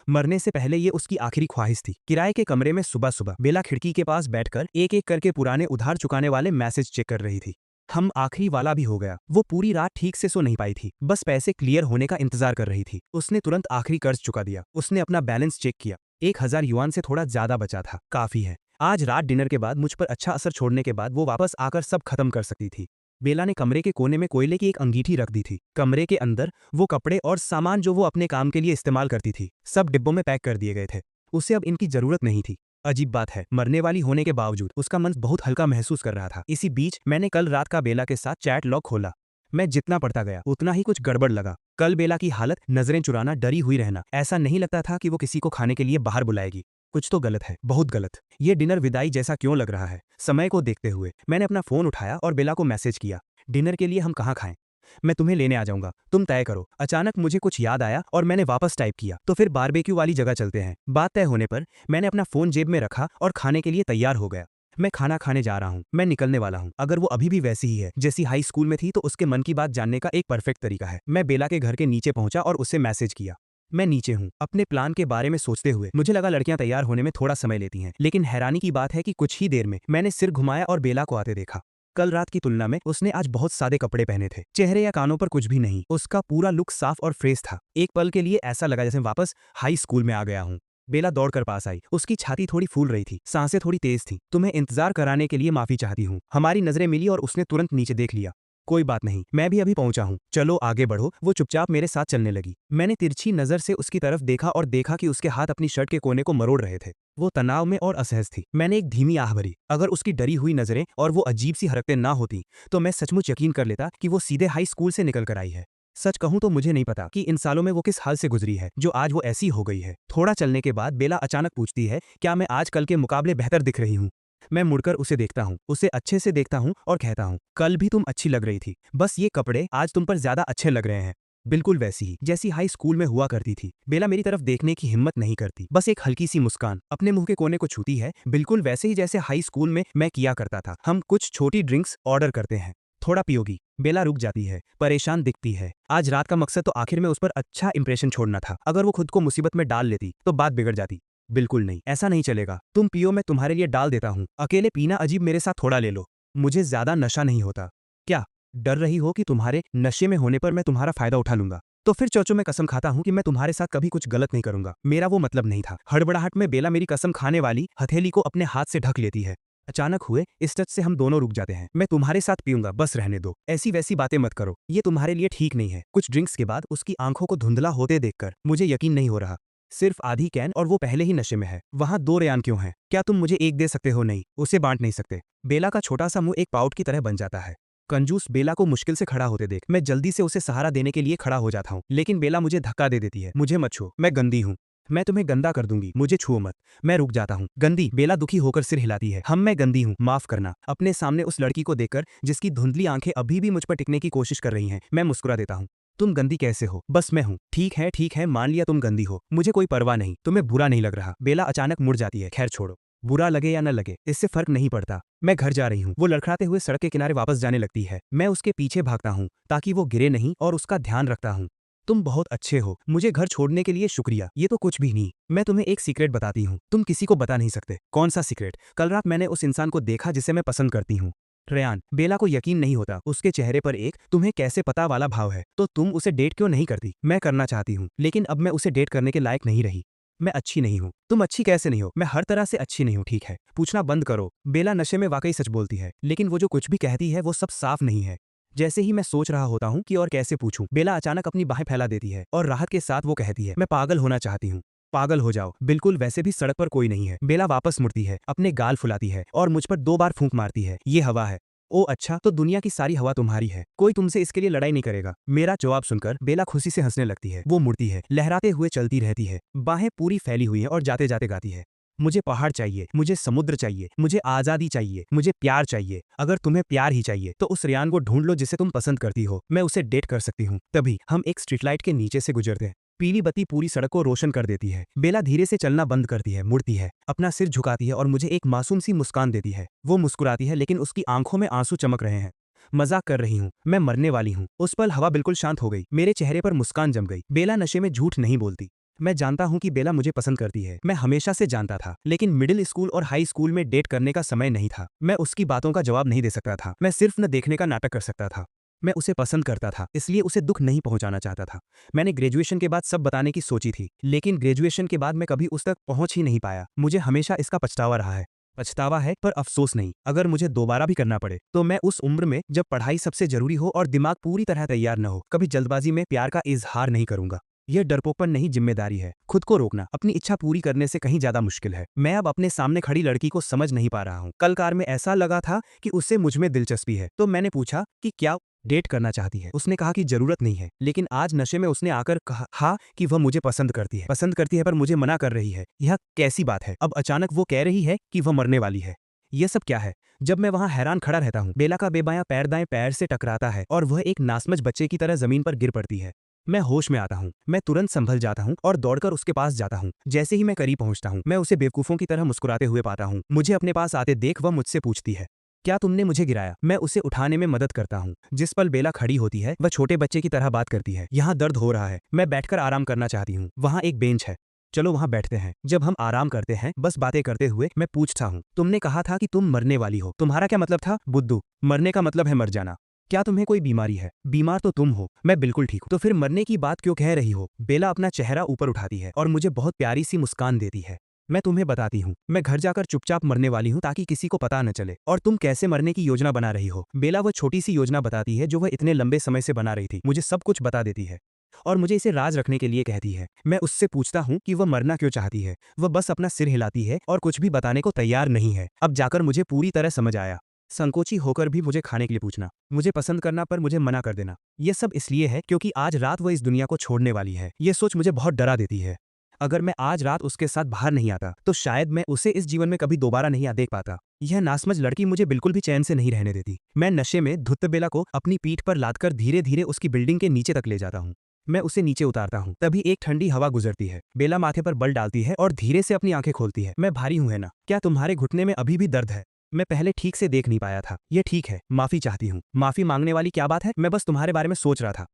मरने से पहले ये उसकी आखिरी ख्वाहिश थी। किराए के कमरे में सुबह सुबह बेला खिड़की के पास बैठकर एक एक करके पुराने उधार चुकाने वाले मैसेज चेक कर रही थी। हम आखिरी वाला भी हो गया। वो पूरी रात ठीक से सो नहीं पाई थी, बस पैसे क्लियर होने का इंतजार कर रही थी। उसने तुरंत आखिरी कर्ज चुका दिया। उसने अपना बैलेंस चेक किया। 1000 युआन से थोड़ा ज्यादा बचा था। काफी है। आज रात डिनर के बाद मुझ पर अच्छा असर छोड़ने के बाद वो वापस आकर सब खत्म कर सकती थी। बेला ने कमरे के कोने में कोयले की एक अंगीठी रख दी थी। कमरे के अंदर वो कपड़े और सामान जो वो अपने काम के लिए इस्तेमाल करती थी, सब डिब्बों में पैक कर दिए गए थे। उसे अब इनकी जरूरत नहीं थी। अजीब बात है, मरने वाली होने के बावजूद उसका मन बहुत हल्का महसूस कर रहा था। इसी बीच मैंने कल रात का बेला के साथ चैट लॉग खोला। मैं जितना पढ़ता गया उतना ही कुछ गड़बड़ लगा। कल बेला की हालत, नजरें चुराना, डरी हुई रहना, ऐसा नहीं लगता था कि वो किसी को खाने के लिए बाहर बुलाएगी। कुछ तो गलत है, बहुत गलत। ये डिनर विदाई जैसा क्यों लग रहा है? समय को देखते हुए मैंने अपना फोन उठाया और बेला को मैसेज किया, डिनर के लिए हम कहाँ खाएं? मैं तुम्हें लेने आ जाऊंगा, तुम तय करो। अचानक मुझे कुछ याद आया और मैंने वापस टाइप किया, तो फिर बारबेक्यू वाली जगह चलते हैं। बात तय होने पर मैंने अपना फोन जेब में रखा और खाने के लिए तैयार हो गया। मैं खाना खाने जा रहा हूँ, मैं निकलने वाला हूँ। अगर वो अभी भी वैसी ही है जैसी हाई स्कूल में थी तो उसके मन की बात जानने का एक परफेक्ट तरीका है। मैं बेला के घर के नीचे पहुंचा और उसे मैसेज किया। मैं नीचे हूँ। अपने प्लान के बारे में सोचते हुए मुझे लगा लड़कियां तैयार होने में थोड़ा समय लेती हैं, लेकिन हैरानी की बात है कि कुछ ही देर में मैंने सिर घुमाया और बेला को आते देखा। कल रात की तुलना में उसने आज बहुत सादे कपड़े पहने थे। चेहरे या कानों पर कुछ भी नहीं। उसका पूरा लुक साफ और फ्रेश था। एक पल के लिए ऐसा लगा जैसे वापस हाई स्कूल में आ गया हूँ। बेला दौड़कर पास आई। उसकी छाती थोड़ी फूल रही थी, सांसें थोड़ी तेज थी। तुम्हें इंतजार कराने के लिए माफी चाहती हूँ। हमारी नजरें मिली और उसने तुरंत नीचे देख लिया। कोई बात नहीं, मैं भी अभी पहुंचा हूँ, चलो आगे बढ़ो। वो चुपचाप मेरे साथ चलने लगी। मैंने तिरछी नजर से उसकी तरफ देखा और देखा कि उसके हाथ अपनी शर्ट के कोने को मरोड़ रहे थे। वो तनाव में और असहज थी। मैंने एक धीमी आह भरी। अगर उसकी डरी हुई नजरें और वो अजीब सी हरकतें ना होती तो मैं सचमुच यकीन कर लेता कि वो सीधे हाई स्कूल से निकल कर आई है। सच कहूं तो मुझे नहीं पता कि इन सालों में वो किस हाल से गुजरी है जो आज वो ऐसी हो गई है। थोड़ा चलने के बाद बेला अचानक पूछती है, क्या मैं आज कल के मुकाबले बेहतर दिख रही हूँ? मैं मुड़कर उसे देखता हूँ, उसे अच्छे से देखता हूँ और कहता हूँ, कल भी तुम अच्छी लग रही थी, बस ये कपड़े आज तुम पर ज्यादा अच्छे लग रहे हैं। बिल्कुल वैसी ही जैसी हाई स्कूल में हुआ करती थी। बेला मेरी तरफ देखने की हिम्मत नहीं करती, बस एक हल्की सी मुस्कान अपने मुंह के कोने को छूती है। बिल्कुल वैसे ही जैसे हाई स्कूल में मैं किया करता था। हम कुछ छोटी ड्रिंक्स ऑर्डर करते हैं, थोड़ा पियोगी? बेला रुक जाती है, परेशान दिखती है। आज रात का मकसद तो आखिर में उस पर अच्छा इंप्रेशन छोड़ना था। अगर वो खुद को मुसीबत में डाल लेती तो बात बिगड़ जाती। बिल्कुल नहीं, ऐसा नहीं चलेगा। तुम पियो, मैं तुम्हारे लिए डाल देता हूँ। अकेले पीना अजीब, मेरे साथ थोड़ा ले लो। मुझे ज्यादा नशा नहीं होता। क्या डर रही हो कि तुम्हारे नशे में होने पर मैं तुम्हारा फायदा उठा लूंगा? तो फिर चोचो, मैं कसम खाता हूँ कि मैं तुम्हारे साथ कभी कुछ गलत नहीं करूंगा। मेरा वो मतलब नहीं था। हड़बड़ाहट में बेला मेरी कसम खाने वाली हथेली को अपने हाथ से ढक लेती है। अचानक हुए इस टच से हम दोनों रुक जाते हैं। मैं तुम्हारे साथ पीऊंगा, बस रहने दो। ऐसी वैसी बातें मत करो, ये तुम्हारे लिए ठीक नहीं है। कुछ ड्रिंक्स के बाद उसकी आंखों को धुंधला होते देखकर मुझे यकीन नहीं हो रहा। सिर्फ आधी कैन और वो पहले ही नशे में है। वहां 2 रेयान क्यों हैं? क्या तुम मुझे एक दे सकते हो? नहीं, उसे बांट नहीं सकते। बेला का छोटा सा मुंह एक पाउट की तरह बन जाता है। कंजूस। बेला को मुश्किल से खड़ा होते देख मैं जल्दी से उसे सहारा देने के लिए खड़ा हो जाता हूँ, लेकिन बेला मुझे धक्का दे देती है। मुझे मत छुओ, मैं गंदी हूँ। मैं तुम्हें गंदा कर दूंगी, मुझे छुओ मत। मैं रुक जाता हूँ। गंदी? बेला दुखी होकर सिर हिलाती है। मैं गंदी हूँ, माफ करना। अपने सामने उस लड़की को देखकर जिसकी धुंधली आंखें अभी भी मुझ पर टिकने की कोशिश कर रही हैं, मैं मुस्कुरा देता हूँ। तुम गंदी कैसे हो? बस मैं हूँ। ठीक है, मान लिया तुम गंदी हो, मुझे कोई परवाह नहीं। तुम्हें बुरा नहीं लग रहा? बेला अचानक मुड़ जाती है। खैर छोड़ो, बुरा लगे या न लगे इससे फर्क नहीं पड़ता। मैं घर जा रही हूँ। वो लड़खड़ाते हुए सड़क के किनारे वापस जाने लगती है। मैं उसके पीछे भागता हूँ ताकि वो गिरे नहीं और उसका ध्यान रखता हूँ। तुम बहुत अच्छे हो, मुझे घर छोड़ने के लिए शुक्रिया। ये तो कुछ भी नहीं। मैं तुम्हें एक सीक्रेट बताती हूँ, तुम किसी को बता नहीं सकते। कौन सा सीक्रेट? कल रात मैंने उस इंसान को देखा जिसे मैं पसंद करती हूँ। रेयान। बेला को यकीन नहीं होता। उसके चेहरे पर एक तुम्हें कैसे पता वाला भाव है। तो तुम उसे डेट क्यों नहीं करती? मैं करना चाहती हूँ, लेकिन अब मैं उसे डेट करने के लायक नहीं रही। मैं अच्छी नहीं हूँ। तुम अच्छी कैसे नहीं हो? मैं हर तरह से अच्छी नहीं हूँ। ठीक है, पूछना बंद करो। बेला नशे में वाकई सच बोलती है, लेकिन वो जो कुछ भी कहती है वो सब साफ नहीं है। जैसे ही मैं सोच रहा होता हूँ कि और कैसे पूछूं, बेला अचानक अपनी बाहें फैला देती है और राहत के साथ वो कहती है, मैं पागल होना चाहती हूँ। पागल हो जाओ। बिल्कुल वैसे भी सड़क पर कोई नहीं है। बेला वापस मुड़ती है, अपने गाल फुलाती है और मुझ पर 2 बार फूंक मारती है। ये हवा है। ओ अच्छा, तो दुनिया की सारी हवा तुम्हारी है, कोई तुमसे इसके लिए लड़ाई नहीं करेगा। मेरा जवाब सुनकर बेला खुशी से हंसने लगती है। वो मुड़ती है, लहराते हुए चलती रहती है, बाहें पूरी फैली हुई है और जाते जाते गाती है, मुझे पहाड़ चाहिए, मुझे समुद्र चाहिए, मुझे आज़ादी चाहिए, मुझे प्यार चाहिए। अगर तुम्हें प्यार ही चाहिए तो उस रेयान को ढूंढ लो जिसे तुम पसंद करती हो, मैं उसे डेट कर सकती हूँ। तभी हम एक स्ट्रीट लाइट के नीचे से गुजरते हैं। पीली बत्ती पूरी सड़क को रोशन कर देती है। बेला धीरे से चलना बंद करती है, मुड़ती है, अपना सिर झुकाती है और मुझे एक मासूम सी मुस्कान देती है। वो मुस्कुराती है लेकिन उसकी आंखों में आंसू चमक रहे हैं। मजाक कर रही हूँ, मैं मरने वाली हूँ। उस पल हवा बिल्कुल शांत हो गई, मेरे चेहरे पर मुस्कान जम गई। बेला नशे में झूठ नहीं बोलती। मैं जानता हूँ कि बेला मुझे पसंद करती है, मैं हमेशा से जानता था। लेकिन मिडिल स्कूल और हाई स्कूल में डेट करने का समय नहीं था। मैं उसकी बातों का जवाब नहीं दे सकता था, मैं सिर्फ न देखने का नाटक कर सकता था। मैं उसे पसंद करता था, इसलिए उसे दुख नहीं पहुंचाना चाहता था। मैंने ग्रेजुएशन के बाद सब बताने की सोची थी, लेकिन ग्रेजुएशन के बाद मैं कभी उस तक पहुंच ही नहीं पाया। मुझे हमेशा इसका पछतावा रहा है। पछतावा है पर अफसोस नहीं। अगर मुझे दोबारा भी करना पड़े तो मैं उस उम्र में जब पढ़ाई सबसे जरूरी हो और दिमाग पूरी तरह तैयार न हो, कभी जल्दबाजी में प्यार का इजहार नहीं करूंगा। यह डरपोकपन नहीं, जिम्मेदारी है। खुद को रोकना अपनी इच्छा पूरी करने से कहीं ज्यादा मुश्किल है। मैं अब अपने सामने खड़ी लड़की को समझ नहीं पा रहा हूँ। कल कार में ऐसा लगा था कि उससे मुझ में दिलचस्पी है, तो मैंने पूछा कि क्या डेट करना चाहती है। उसने कहा कि जरूरत नहीं है, लेकिन आज नशे में उसने आकर कहा हाँ कि वह मुझे पसंद करती है पर मुझे मना कर रही है। यह कैसी बात है? अब अचानक वो कह रही है कि वह मरने वाली है। यह सब क्या है? जब मैं वहां हैरान खड़ा रहता हूँ, बेला का बेबायां पैर दाएं पैर से टकराता है और वह एक नासमझ बच्चे की तरह जमीन पर गिर पड़ती है। मैं होश में आता हूँ, मैं तुरंत संभल जाता हूँ और दौड़कर उसके पास जाता हूँ। जैसे ही मैं करीब पहुंचता हूँ, मैं उसे बेवकूफों की तरह मुस्कुराते हुए पाता हूँ। मुझे अपने पास आते देख वह मुझसे पूछती है, क्या तुमने मुझे गिराया? मैं उसे उठाने में मदद करता हूँ। जिस पल बेला खड़ी होती है, वह छोटे बच्चे की तरह बात करती है। यहाँ दर्द हो रहा है, मैं बैठकर आराम करना चाहती हूँ। वहाँ एक बेंच है, चलो वहां बैठते हैं। जब हम आराम करते हैं, बस बातें करते हुए, मैं पूछता हूँ, तुमने कहा था कि तुम मरने वाली हो, तुम्हारा क्या मतलब था? बुद्धू, मरने का मतलब है मर जाना। क्या तुम्हें कोई बीमारी है? बीमार तो तुम हो, मैं बिल्कुल ठीक हूँ। तो फिर मरने की बात क्यों कह रही हो? बेला अपना चेहरा ऊपर उठाती है और मुझे बहुत प्यारी सी मुस्कान देती है। मैं तुम्हें बताती हूँ, मैं घर जाकर चुपचाप मरने वाली हूँ ताकि किसी को पता न चले। और तुम कैसे मरने की योजना बना रही हो? बेला वह छोटी सी योजना बताती है जो वह इतने लंबे समय से बना रही थी। मुझे सब कुछ बता देती है और मुझे इसे राज रखने के लिए कहती है। मैं उससे पूछता हूँ कि वह मरना क्यों चाहती है। वह बस अपना सिर हिलाती है और कुछ भी बताने को तैयार नहीं है। अब जाकर मुझे पूरी तरह समझ आया। संकोची होकर भी मुझे खाने के लिए पूछना, मुझे पसंद करना पर मुझे मना कर देना, यह सब इसलिए है क्योंकि आज रात वह इस दुनिया को छोड़ने वाली है। यह सोच मुझे बहुत डरा देती है। अगर मैं आज रात उसके साथ बाहर नहीं आता तो शायद मैं उसे इस जीवन में कभी दोबारा नहीं देख पाता। यह नासमझ लड़की मुझे बिल्कुल भी चैन से नहीं रहने देती। मैं नशे में धुत बेला को अपनी पीठ पर लादकर धीरे धीरे उसकी बिल्डिंग के नीचे तक ले जाता हूँ। मैं उसे नीचे उतारता हूँ, तभी एक ठंडी हवा गुजरती है। बेला माथे पर बल डालती है और धीरे से अपनी आंखें खोलती है। मैं भारी हूं है ना? क्या तुम्हारे घुटने में अभी भी दर्द है? मैं पहले ठीक से देख नहीं पाया था। ये ठीक है, माफी चाहती हूँ। माफी मांगने वाली क्या बात है? मैं बस तुम्हारे बारे में सोच रहा था।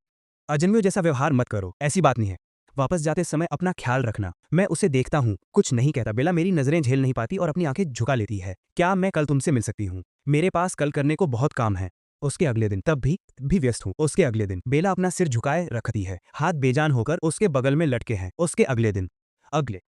अजन्मियों जैसा व्यवहार मत करो, ऐसी बात नहीं है। वापस जाते समय अपना ख्याल रखना। मैं उसे देखता हूँ, कुछ नहीं कहता। बेला मेरी नजरें झेल नहीं पाती और अपनी आंखें झुका लेती है। क्या मैं कल तुमसे मिल सकती हूँ? मेरे पास कल करने को बहुत काम है। उसके अगले दिन, तब भी व्यस्त हूँ। उसके अगले दिन, बेला अपना सिर झुकाए रखती है, हाथ बेजान होकर उसके बगल में लटके हैं। उसके अगले दिन,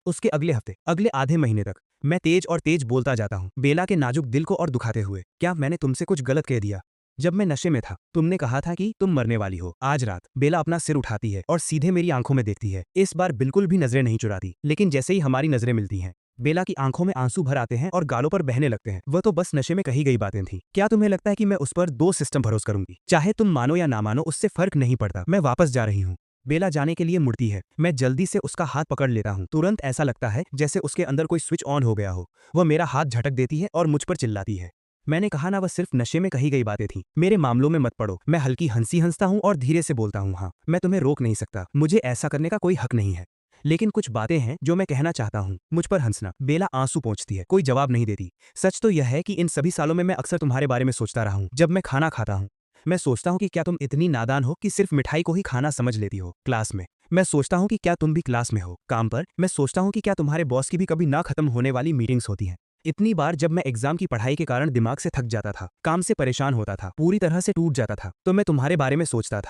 उसके अगले हफ्ते, अगले आधे महीने तक मैं तेज और तेज बोलता जाता हूँ, बेला के नाजुक दिल को और दुखाते हुए। क्या मैंने तुमसे कुछ गलत कह दिया? जब मैं नशे में था, तुमने कहा था कि तुम मरने वाली हो। आज रात, बेला अपना सिर उठाती है और सीधे मेरी आंखों में देखती है। इस बार बिल्कुल भी नजरें नहीं चुराती, लेकिन जैसे ही हमारी नजरें मिलती हैं, बेला की आंखों में आंसू भर आते हैं और गालों पर बहने लगते हैं। वह तो बस नशे में कही गई बातें थी। क्या तुम्हें लगता है कि मैं उस पर 2 सिस्टम भरोसा करूंगी? चाहे तुम मानो या ना मानो, उससे फर्क नहीं पड़ता। मैं वापस जा रही हूँ। बेला जाने के लिए मुड़ती है। मैं जल्दी से उसका हाथ पकड़ लेता हूँ। तुरंत ऐसा लगता है जैसे उसके अंदर कोई स्विच ऑन हो गया हो। वह मेरा हाथ झटक देती है और मुझ पर चिल्लाती है, मैंने कहा ना, वह सिर्फ नशे में कही गई बातें थी। मेरे मामलों में मत पड़ो। मैं हल्की हंसी हंसता हूँ और धीरे से बोलता हूँ, हाँ, मैं तुम्हें रोक नहीं सकता। मुझे ऐसा करने का कोई हक नहीं है, लेकिन कुछ बातें हैं जो मैं कहना चाहता हूँ। मुझ पर हंसना। बेला आंसू पोंछती है, कोई जवाब नहीं देती। सच तो यह है कि इन सभी सालों में मैं अक्सर तुम्हारे बारे में सोचता रहा हूँ। जब मैं खाना खाता हूँ, मैं सोचता हूँ कि क्या तुम इतनी नादान हो कि सिर्फ मिठाई को ही खाना समझ लेती हो। क्लास में, मैं सोचता हूँ कि क्या तुम भी क्लास में हो। काम पर, मैं सोचता हूँ कि क्या तुम्हारे बॉस की भी कभी ना खत्म होने वाली मीटिंग्स होती हैं। इतनी बार जब मैं एग्जाम की पढ़ाई के कारण दिमाग से थक जाता था, काम से परेशान होता था, पूरी तरह से टूट जाता था, तो मैं तुम्हारे बारे में सोचता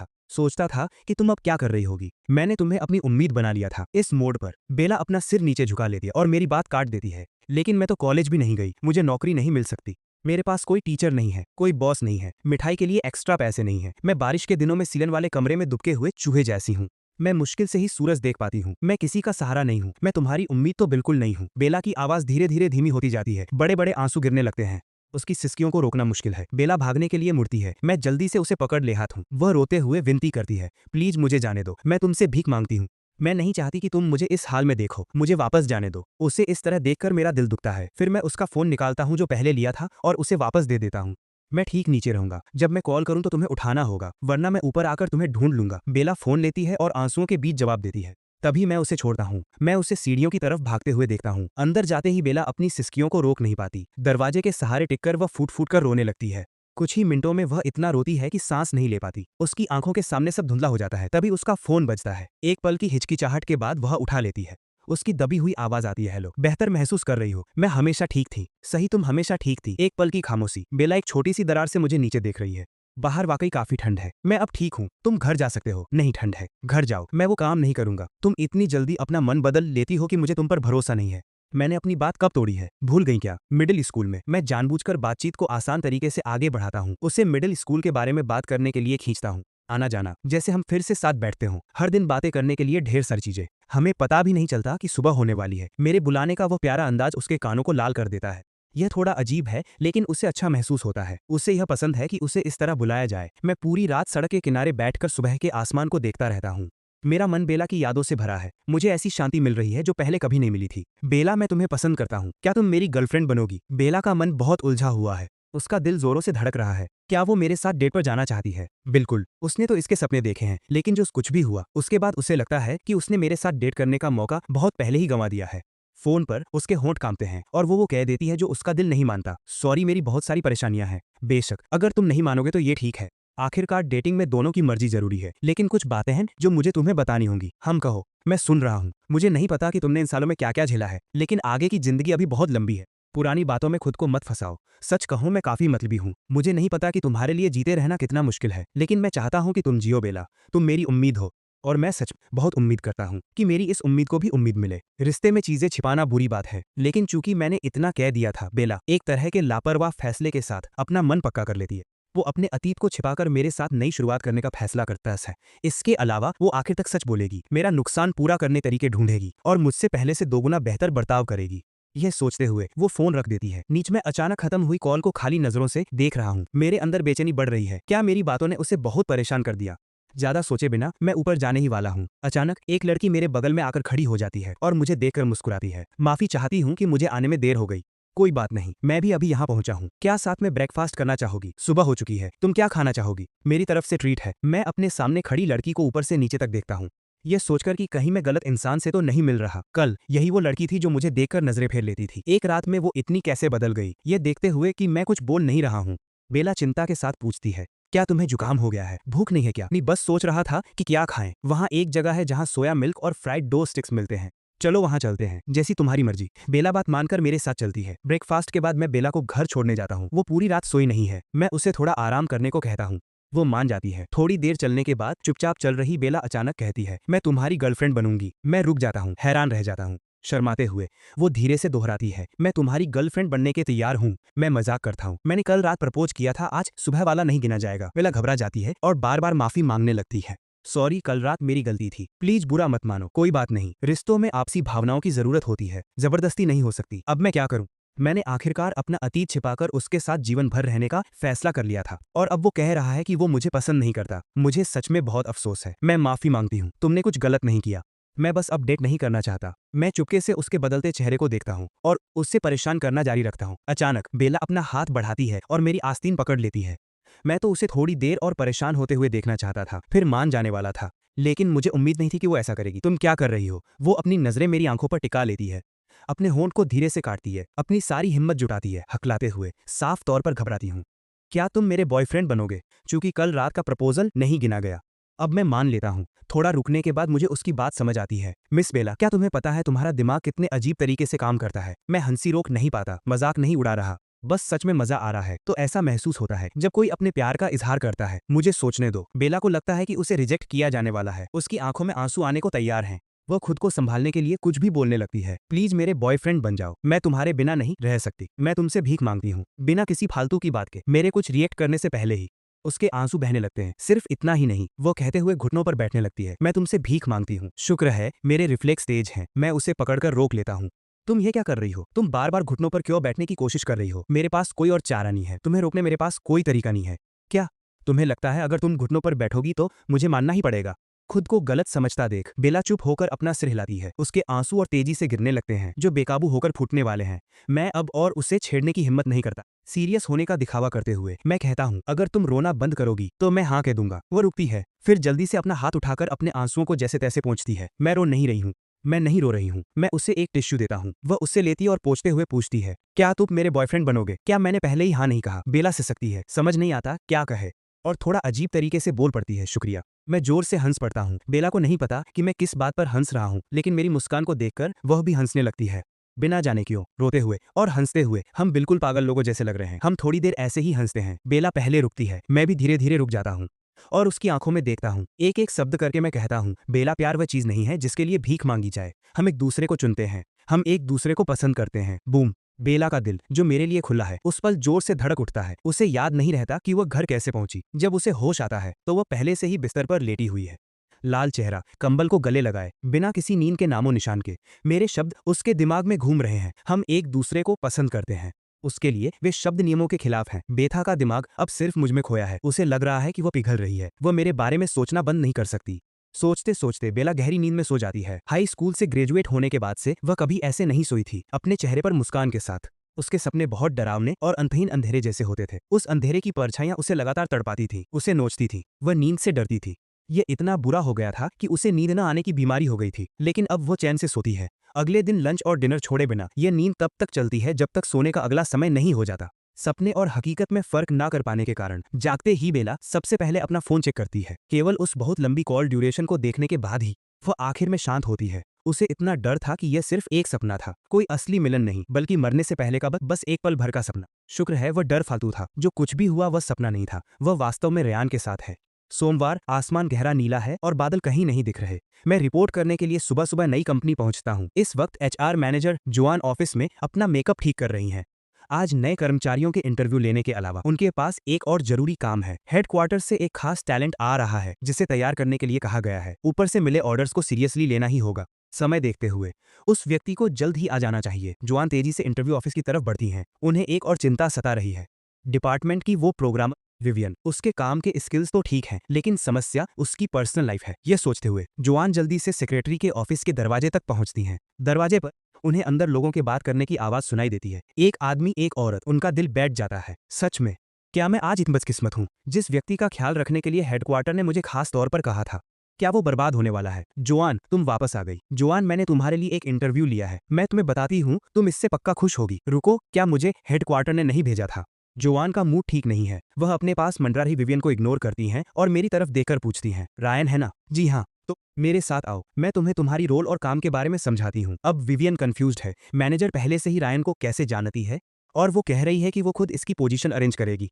था कि तुम अब क्या कर रही होगी। मैंने तुम्हें अपनी उम्मीद बना लिया था। इस मोड़ पर बेला अपना सिर नीचे झुका लेती है और मेरी बात काट देती है। लेकिन मैं तो कॉलेज भी नहीं गई, मुझे नौकरी नहीं मिल सकती। मेरे पास कोई टीचर नहीं है, कोई बॉस नहीं है, मिठाई के लिए एक्स्ट्रा पैसे नहीं है। मैं बारिश के दिनों में सीलन वाले कमरे में दुबके हुए चूहे जैसी हूँ। मैं मुश्किल से ही सूरज देख पाती हूँ। मैं किसी का सहारा नहीं हूँ। मैं तुम्हारी उम्मीद तो बिल्कुल नहीं हूँ। बेला की आवाज धीरे धीरे धीमी होती जाती है। बड़े बड़े आंसू गिरने लगते हैं। उसकी सिसकियों को रोकना मुश्किल है। बेला भागने के लिए मुड़ती है। मैं जल्दी से उसे पकड़ ले हाथ हूँ। वह रोते हुए विनती करती है, प्लीज मुझे जाने दो, मैं तुमसे भीख मांगती हूँ। मैं नहीं चाहती कि तुम मुझे इस हाल में देखो, मुझे वापस जाने दो। उसे इस तरह देखकर मेरा दिल दुखता है। फिर मैं उसका फोन निकालता हूँ जो पहले लिया था और उसे वापस दे देता हूँ। मैं ठीक नीचे रहूंगा। जब मैं कॉल करूं तो तुम्हें उठाना होगा, वरना मैं ऊपर आकर तुम्हें ढूंढ लूंगा। बेला फोन लेती है और आंसुओं के बीच जवाब देती है। तभी मैं उसे छोड़ता हूँ। मैं उसे सीढ़ियों की तरफ भागते हुए देखता हूँ। अंदर जाते ही बेला अपनी सिसकियों को रोक नहीं पाती। दरवाजे के सहारे टिककर वह फूट फूट कर रोने लगती है। कुछ ही मिनटों में वह इतना रोती है कि सांस नहीं ले पाती। उसकी आंखों के सामने सब धुंधला हो जाता है। तभी उसका फोन बजता है। एक पल की हिचकिचाहट के बाद वह उठा लेती है। उसकी दबी हुई आवाज आती है, हेलो, बेहतर महसूस कर रही हो? मैं हमेशा ठीक थी। सही, तुम हमेशा ठीक थी। एक पल की खामोशी। बेला एक छोटी सी दरार से मुझे नीचे देख रही है। बाहर वाकई काफी ठंड है। मैं अब ठीक हूँ। तुम घर जा सकते हो। नहीं, ठंड है, घर जाओ। मैं वो काम नहीं करूंगा। तुम इतनी जल्दी अपना मन बदल लेती हो कि मुझे तुम पर भरोसा नहीं है। मैंने अपनी बात कब तोड़ी है? भूल गई क्या? मिडिल स्कूल में मैं जानबूझकर बातचीत को आसान तरीके से आगे बढ़ाता हूँ। उसे मिडिल स्कूल के बारे में बात करने के लिए खींचता हूँ। आना जाना, जैसे हम फिर से साथ बैठते हों। हर दिन बातें करने के लिए ढेर सारी चीजें। हमें पता भी नहीं चलता कि सुबह होने वाली है। मेरे बुलाने का वो प्यारा अंदाज उसके कानों को लाल कर देता है। यह थोड़ा अजीब है, लेकिन उसे अच्छा महसूस होता है। उसे यह पसंद है कि उसे इस तरह बुलाया जाए। मैं पूरी रात सड़क के किनारे बैठकर सुबह के आसमान को देखता रहता हूँ। मेरा मन बेला की यादों से भरा है। मुझे ऐसी शांति मिल रही है जो पहले कभी नहीं मिली थी। बेला, मैं तुम्हें पसंद करता हूँ। क्या तुम मेरी गर्लफ्रेंड बनोगी? बेला का मन बहुत उलझा हुआ है। उसका दिल जोरों से धड़क रहा है। क्या वो मेरे साथ डेट पर जाना चाहती है? बिल्कुल। उसने तो इसके सपने देखे हैं, लेकिन जो कुछ भी हुआ उसके बाद उसे लगता है कि उसने मेरे साथ डेट करने का मौका बहुत पहले ही गंवा दिया है। फोन पर उसके होंठ कांपते हैं और वो कह देती है जो उसका दिल नहीं मानता, सॉरी, मेरी बहुत सारी परेशानियां हैं। बेशक, अगर तुम नहीं मानोगे तो ये ठीक है। आखिरकार डेटिंग में दोनों की मर्जी जरूरी है, लेकिन कुछ बातें हैं जो मुझे तुम्हें बतानी होंगी। हम कहो। मैं सुन रहा हूँ। मुझे नहीं पता कि तुमने इन सालों में क्या क्या झेला है, लेकिन आगे की जिंदगी अभी बहुत लंबी है। पुरानी बातों में खुद को मत फंसाओ। सच कहूं, मैं काफी मतलबी हूँ। मुझे नहीं पता कि तुम्हारे लिए जीते रहना कितना मुश्किल है, लेकिन मैं चाहता हूं कि तुम जियो बेला। तुम मेरी उम्मीद हो, और मैं सच बहुत उम्मीद करता हूं कि मेरी इस उम्मीद को भी उम्मीद मिले। रिश्ते में चीजें छिपाना बुरी बात है, लेकिन चूंकि मैंने इतना कह दिया था, बेला एक तरह के लापरवाह फैसले के साथ अपना मन पक्का कर लेती है। वो अपने अतीत को छिपाकर मेरे साथ नई शुरुआत करने का फैसला करता है। इसके अलावा वो आखिर तक सच बोलेगी, मेरा नुकसान पूरा करने तरीके ढूंढेगी और मुझसे पहले से दोगुना बेहतर बर्ताव करेगी। यह सोचते हुए वो फोन रख देती है। नीच में अचानक खत्म हुई कॉल को खाली नजरों से देख रहा हूँ। मेरे अंदर बेचैनी बढ़ रही है। क्या मेरी बातों ने उसे बहुत परेशान कर दिया? ज्यादा सोचे बिना मैं ऊपर जाने ही वाला हूँ। अचानक एक लड़की मेरे बगल में आकर खड़ी हो जाती है और मुझे देखकर मुस्कुराती है। माफी चाहती हूँ कि मुझे आने में देर हो गई। कोई बात नहीं, मैं भी अभी यहाँ पहुंचा हूँ। क्या साथ में ब्रेकफास्ट करना चाहोगी? सुबह हो चुकी है। तुम क्या खाना चाहोगी? मेरी तरफ से ट्रीट है। मैं अपने सामने खड़ी लड़की को ऊपर से नीचे तक देखता हूँ, ये सोचकर कि कहीं मैं गलत इंसान से तो नहीं मिल रहा। कल यही वो लड़की थी जो मुझे देखकर नजरें फेर लेती थी। एक रात में वो इतनी कैसे बदल गई, ये देखते हुए कि मैं कुछ बोल नहीं रहा हूँ। बेला चिंता के साथ पूछती है, क्या तुम्हें जुकाम हो गया है? भूख नहीं है क्या? नहीं, बस सोच रहा था कि क्या खाएं। वहाँ एक जगह है जहाँ सोया मिल्क और फ्राइड डो स्टिक्स मिलते हैं। चलो वहाँ चलते हैं। जैसी तुम्हारी मर्जी। बेला बात मानकर मेरे साथ चलती है। ब्रेकफास्ट के बाद मैं बेला को घर छोड़ने जाता हूँ। वो पूरी रात सोई नहीं है। मैं उसे थोड़ा आराम करने को कहता हूँ। वो मान जाती है। थोड़ी देर चलने के बाद चुपचाप चल रही बेला अचानक कहती है, मैं तुम्हारी गर्लफ्रेंड बनूंगी। मैं रुक जाता हूँ, हैरान रह जाता हूँ। शर्माते हुए वो धीरे से दोहराती है, मैं तुम्हारी गर्लफ्रेंड बनने के तैयार हूँ। मैं मजाक करता हूँ, मैंने कल रात प्रपोज किया था, आज सुबह वाला नहीं गिना जाएगा। बेला घबरा जाती है और बार बार माफी मांगने लगती है। सॉरी, कल रात मेरी गलती थी। प्लीज बुरा मत मानो। कोई बात नहीं, रिश्तों में आपसी भावनाओं की जरूरत होती है, जबरदस्ती नहीं हो सकती। अब मैं क्या करूँ? मैंने आखिरकार अपना अतीत छिपाकर उसके साथ जीवन भर रहने का फैसला कर लिया था, और अब वो कह रहा है कि वो मुझे पसंद नहीं करता। मुझे सच में बहुत अफसोस है। मैं माफी मांगती हूँ। तुमने कुछ गलत नहीं किया। मैं बस अपडेट नहीं करना चाहता। मैं चुपके से उसके बदलते चेहरे को देखता हूँ और उससे परेशान करना जारी रखता हूँ। अचानक बेला अपना हाथ बढ़ाती है और मेरी आस्तीन पकड़ लेती है। मैं तो उसे थोड़ी देर और परेशान होते हुए देखना चाहता था, फिर मान जाने वाला था, लेकिन मुझे उम्मीद नहीं थी कि वो ऐसा करेगी। तुम क्या कर रही हो? वो अपनी नजरें मेरी आंखों पर टिका लेती है, अपने होंठ को धीरे से काटती है, अपनी सारी हिम्मत जुटाती है, हकलाते हुए साफ तौर पर घबराती हूँ। क्या तुम मेरे बॉयफ्रेंड बनोगे? चूंकि कल रात का प्रपोजल नहीं गिना गया, अब मैं मान लेता हूँ। थोड़ा रुकने के बाद मुझे उसकी बात समझ आती है। मिस बेला, क्या तुम्हें पता है तुम्हारा दिमाग कितने अजीब तरीके से काम करता है? मैं हंसी रोक नहीं पाता, मजाक नहीं उड़ा रहा, बस सच में मजा आ रहा है। तो ऐसा महसूस होता है जब कोई अपने प्यार का इजहार करता है। मुझे सोचने दो। बेला को लगता है कि उसे रिजेक्ट किया जाने वाला है। उसकी आंखों में आंसू आने को तैयार हैं। वह खुद को संभालने के लिए कुछ भी बोलने लगती है। प्लीज मेरे बॉयफ्रेंड बन जाओ। मैं तुम्हारे बिना नहीं रह सकती। मैं तुमसे भीख मांगती हूँ, बिना किसी फालतू की बात के। मेरे कुछ रिएक्ट करने से पहले ही उसके आंसू बहने लगते हैं। सिर्फ इतना ही नहीं, वो कहते हुए घुटनों पर बैठने लगती है। मैं तुमसे भीख मांगती हूँ। शुक्र है मेरे रिफ्लेक्स तेज हैं। मैं उसे पकड़कर रोक लेता हूँ। तुम ये क्या कर रही हो? तुम बार बार घुटनों पर क्यों बैठने की कोशिश कर रही हो? मेरे पास कोई और चारा नहीं है। तुम्हें रोकने मेरे पास कोई तरीका नहीं है। क्या तुम्हें लगता है अगर तुम घुटनों पर बैठोगी तो मुझे मानना ही पड़ेगा? खुद को गलत समझता देख बेला चुप होकर अपना सिर हिलाती है। उसके आंसू और तेजी से गिरने लगते हैं जो बेकाबू होकर फूटने वाले हैं। मैं अब और उसे छेड़ने की हिम्मत नहीं करता। सीरियस होने का दिखावा करते हुए मैं कहता हूँ, अगर तुम रोना बंद करोगी तो मैं हाँ कह दूंगा। वो रुकती है, फिर जल्दी से अपना हाथ उठाकर अपने आंसुओं को जैसे तैसे पोंछती है। मैं रो नहीं रही हूँ, मैं नहीं रो रही हूँ। मैं उसे एक टिश्यू देता हूँ। वह उससे लेती है और पोंछते हुए पूछती है, क्या तुम मेरे बॉयफ्रेंड बनोगे? क्या मैंने पहले ही हाँ नहीं कहा? बेला सिसकती है, समझ नहीं आता क्या कहे और थोड़ा अजीब तरीके से बोल पड़ती है, शुक्रिया। मैं जोर से हंस पड़ता हूँ। बेला को नहीं पता कि मैं किस बात पर हंस रहा हूँ, लेकिन मेरी मुस्कान को देखकर वह भी हंसने लगती है। बिना जाने क्यों, रोते हुए और हंसते हुए हम बिल्कुल पागल लोगों जैसे लग रहे हैं। हम थोड़ी देर ऐसे ही हंसते हैं। बेला पहले रुकती है, मैं भी धीरे धीरे रुक जाता हूँ और उसकी आंखों में देखता हूँ। एक एक शब्द करके मैं कहता हूँ, बेला प्यार वह चीज नहीं है जिसके लिए भीख मांगी जाए। हम एक दूसरे को चुनते हैं, हम एक दूसरे को पसंद करते हैं। बूम। बेला का दिल जो मेरे लिए खुला है उस पल जोर से धड़क उठता है। उसे याद नहीं रहता कि वह घर कैसे पहुंची। जब उसे होश आता है तो वह पहले से ही बिस्तर पर लेटी हुई है, लाल चेहरा, कंबल को गले लगाए, बिना किसी नींद के नामो निशान के। मेरे शब्द उसके दिमाग में घूम रहे हैं। हम एक दूसरे को पसंद करते हैं। उसके लिए वे शब्द नियमों के खिलाफ हैं। बेथा का दिमाग अब सिर्फ मुझ में खोया है। उसे लग रहा है कि वह पिघल रही है। वह मेरे बारे में सोचना बंद नहीं कर सकती। सोचते सोचते बेला गहरी नींद में सो जाती है। हाई स्कूल से ग्रेजुएट होने के बाद से वह कभी ऐसे नहीं सोई थी, अपने चेहरे पर मुस्कान के साथ। उसके सपने बहुत डरावने और अंतहीन अंधेरे जैसे होते थे। उस अंधेरे की परछाइयां उसे लगातार तड़पाती थी, उसे नोचती थी। वह नींद से डरती थी। ये इतना बुरा हो गया था कि उसे नींद न आने की बीमारी हो गई थी, लेकिन अब वो चैन से सोती है। अगले दिन लंच और डिनर छोड़े बिना ये नींद तब तक चलती है जब तक सोने का अगला समय नहीं हो जाता। सपने और हकीकत में फर्क ना कर पाने के कारण जागते ही बेला सबसे पहले अपना फोन चेक करती है। केवल उस बहुत लंबी कॉल ड्यूरेशन को देखने के बाद ही वह आखिर में शांत होती है। उसे इतना डर था कि यह सिर्फ एक सपना था, कोई असली मिलन नहीं, बल्कि मरने से पहले का बस एक पल भर का सपना। शुक्र है वह डर फालतू था। जो कुछ भी हुआ वह सपना नहीं था, वह वास्तव में रेयान के साथ है। सोमवार, आसमान गहरा नीला है और बादल कहीं नहीं दिख रहे। मैं रिपोर्ट करने के लिए सुबह सुबह नई कंपनी पहुंचता हूं। इस वक्त एचआर मैनेजर जोआन ऑफिस में अपना मेकअप ठीक कर रही हैं। आज नए कर्मचारियों के इंटरव्यू लेने के अलावा उनके पास एक और जरूरी काम है। हेडक्वार्टर से एक खास टैलेंट आ रहा है जिसे तैयार करने के लिए कहा गया है। ऊपर से मिले ऑर्डर्स को सीरियसली लेना ही होगा। समय देखते हुए उस व्यक्ति को जल्द ही आ जाना चाहिए। जोआन तेजी से इंटरव्यू ऑफिस की तरफ बढ़ती हैं। उन्हें एक और चिंता सता रही है, डिपार्टमेंट की वो प्रोग्राम विवियन। उसके काम के स्किल्स तो ठीक हैं, लेकिन समस्या उसकी पर्सनल लाइफ है। यह सोचते हुए जोआन जल्दी से सेक्रेटरी के ऑफिस के दरवाजे तक पहुंचती हैं। दरवाजे पर उन्हें अंदर लोगों के बात करने की आवाज सुनाई देती है। एक आदमी, एक औरत। उनका दिल बैठ जाता है। सच में, क्या मैं आज इतनी बदकिस्मत हूँ? जिस व्यक्ति का ख्याल रखने के लिए हेडक्वार्टर ने मुझे खास तौर पर कहा था, क्या वो बर्बाद होने वाला है? जोआन, तुम वापस आ गई। जोआन, मैंने तुम्हारे लिए एक इंटरव्यू लिया है। मैं तुम्हें बताती हूँ, तुम इससे पक्का खुश होगी। रुको, क्या मुझे हेडक्वार्टर ने नहीं भेजा था? जोआन का मूड ठीक नहीं है। वह अपने पास मंडरा रही विवियन को इग्नोर करती हैं और मेरी तरफ देखकर पूछती हैं, रायन है ना? जी हाँ। तो मेरे साथ आओ, मैं तुम्हें तुम्हारी रोल और काम के बारे में समझाती हूँ। अब विवियन कंफ्यूज्ड है। मैनेजर पहले से ही रायन को कैसे जानती है और वो कह रही है कि वो खुद इसकी पोजीशन अरेंज करेगी।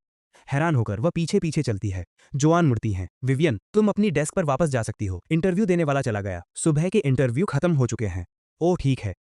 हैरान होकर वह पीछे पीछे चलती है। जोआन मुड़ती हैं। विवियन, तुम अपनी डेस्क पर वापस जा सकती हो। इंटरव्यू देने वाला चला गया। सुबह के इंटरव्यू खत्म हो चुके हैं। ओह ठीक है।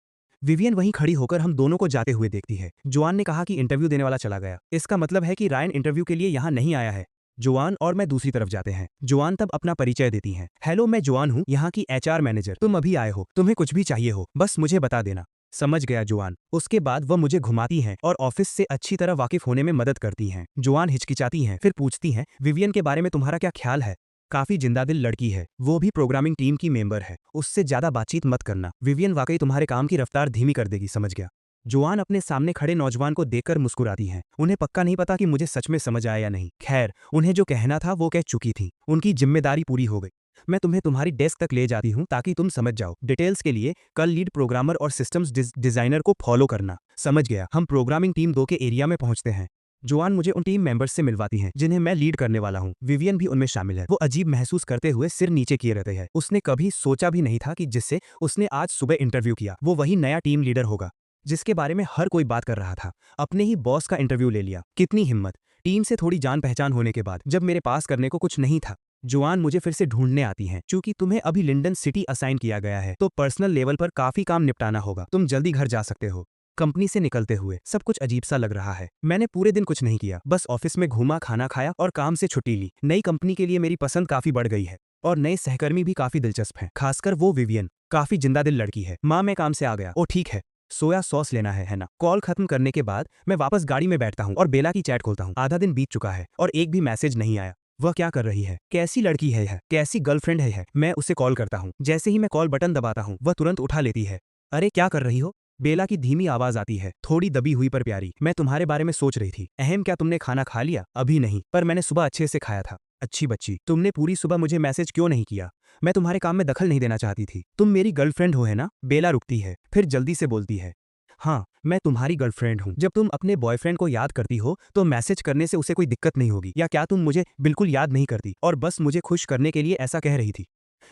विवियन वहीं खड़ी होकर हम दोनों को जाते हुए देखती है। जोआन ने कहा कि इंटरव्यू देने वाला चला गया। इसका मतलब है कि रायन इंटरव्यू के लिए यहाँ नहीं आया है। जोआन और मैं दूसरी तरफ जाते हैं। जोआन तब अपना परिचय देती हैं। हेलो, मैं जोआन हूँ, यहाँ की एचआर मैनेजर। तुम अभी आए हो, तुम्हें कुछ भी चाहिए हो बस मुझे बता देना। समझ गया जोआन। उसके बाद वह मुझे घुमाती हैं और ऑफिस से अच्छी तरह वाकिफ होने में मदद करती हैं। जोआन हिचकिचाती हैं, फिर पूछती हैं, विवियन के बारे में तुम्हारा क्या ख्याल है? काफी जिंदादिल लड़की है, वो भी प्रोग्रामिंग टीम की मेंबर है। उससे ज्यादा बातचीत मत करना। विवियन वाकई तुम्हारे काम की रफ्तार धीमी कर देगी। समझ गया। जोआन अपने सामने खड़े नौजवान को देखकर मुस्कुराती हैं। उन्हें पक्का नहीं पता कि मुझे सच में समझ आया या नहीं। खैर, उन्हें जो कहना था वो कह चुकी थी। उनकी जिम्मेदारी पूरी हो गई। मैं तुम्हें तुम्हारी डेस्क तक ले जाती हूँ ताकि तुम समझ जाओ। डिटेल्स के लिए कल लीड प्रोग्रामर और सिस्टम्स डिजाइनर को फॉलो करना। समझ गया। हम प्रोग्रामिंग टीम 2 के एरिया में पहुंचते हैं। जोआन मुझे उन टीम मेंबर्स से मिलवाती हैं जिन्हें मैं लीड करने वाला हूँ। विवियन भी उनमें शामिल है। वो अजीब महसूस करते हुए सिर नीचे किए रहते हैं। उसने कभी सोचा भी नहीं था कि जिससे उसने आज सुबह इंटरव्यू किया वो वही नया टीम लीडर होगा जिसके बारे में हर कोई बात कर रहा था। अपने ही बॉस का इंटरव्यू ले लिया। कितनी हिम्मत। टीम से थोड़ी जान पहचान होने के बाद जब मेरे पास करने को कुछ नहीं था, जोआन मुझे फिर से ढूंढने आती हैं। चूंकि तुम्हें अभी लिंडन सिटी असाइन किया गया है तो पर्सनल लेवल पर काफी काम निपटाना होगा। तुम जल्दी घर जा सकते हो। कंपनी से निकलते हुए सब कुछ अजीब सा लग रहा है। मैंने पूरे दिन कुछ नहीं किया, बस ऑफिस में घूमा, खाना खाया और काम से छुट्टी ली। नई कंपनी के लिए मेरी पसंद काफी बढ़ गई है और नए सहकर्मी भी काफी दिलचस्प हैं, खासकर वो विवियन। काफी जिंदादिल लड़की है। माँ, मैं काम से आ गया। ओ ठीक है। सोया सॉस लेना है ना? कॉल खत्म करने के बाद मैं वापस गाड़ी में बैठता हूँ और बेला की चैट खोलता हूँ। आधा दिन बीत चुका है और एक भी मैसेज नहीं आया। वह क्या कर रही है, कैसी लड़की है यह, कैसी गर्लफ्रेंड है यह। मैं उसे कॉल करता हूँ। जैसे ही मैं कॉल बटन दबाता हूँ वह तुरंत उठा लेती है। अरे क्या कर रही हो? बेला की धीमी आवाज आती है, थोड़ी दबी हुई पर प्यारी। मैं तुम्हारे बारे में सोच रही थी। अहम, क्या तुमने खाना खा लिया? अभी नहीं, पर मैंने सुबह अच्छे से खाया था। अच्छी बच्ची, तुमने पूरी सुबह मुझे मैसेज क्यों नहीं किया? मैं तुम्हारे काम में दखल नहीं देना चाहती थी। तुम मेरी गर्लफ्रेंड हो, है ना? बेला रुकती है, फिर जल्दी से बोलती है, हाँ, मैं तुम्हारी गर्लफ्रेंड हूँ। जब तुम अपने बॉयफ्रेंड को याद करती हो तो मैसेज करने से उसे कोई दिक्कत नहीं होगी, या क्या तुम मुझे बिल्कुल याद नहीं करती और बस मुझे खुश करने के लिए ऐसा कह रही थी?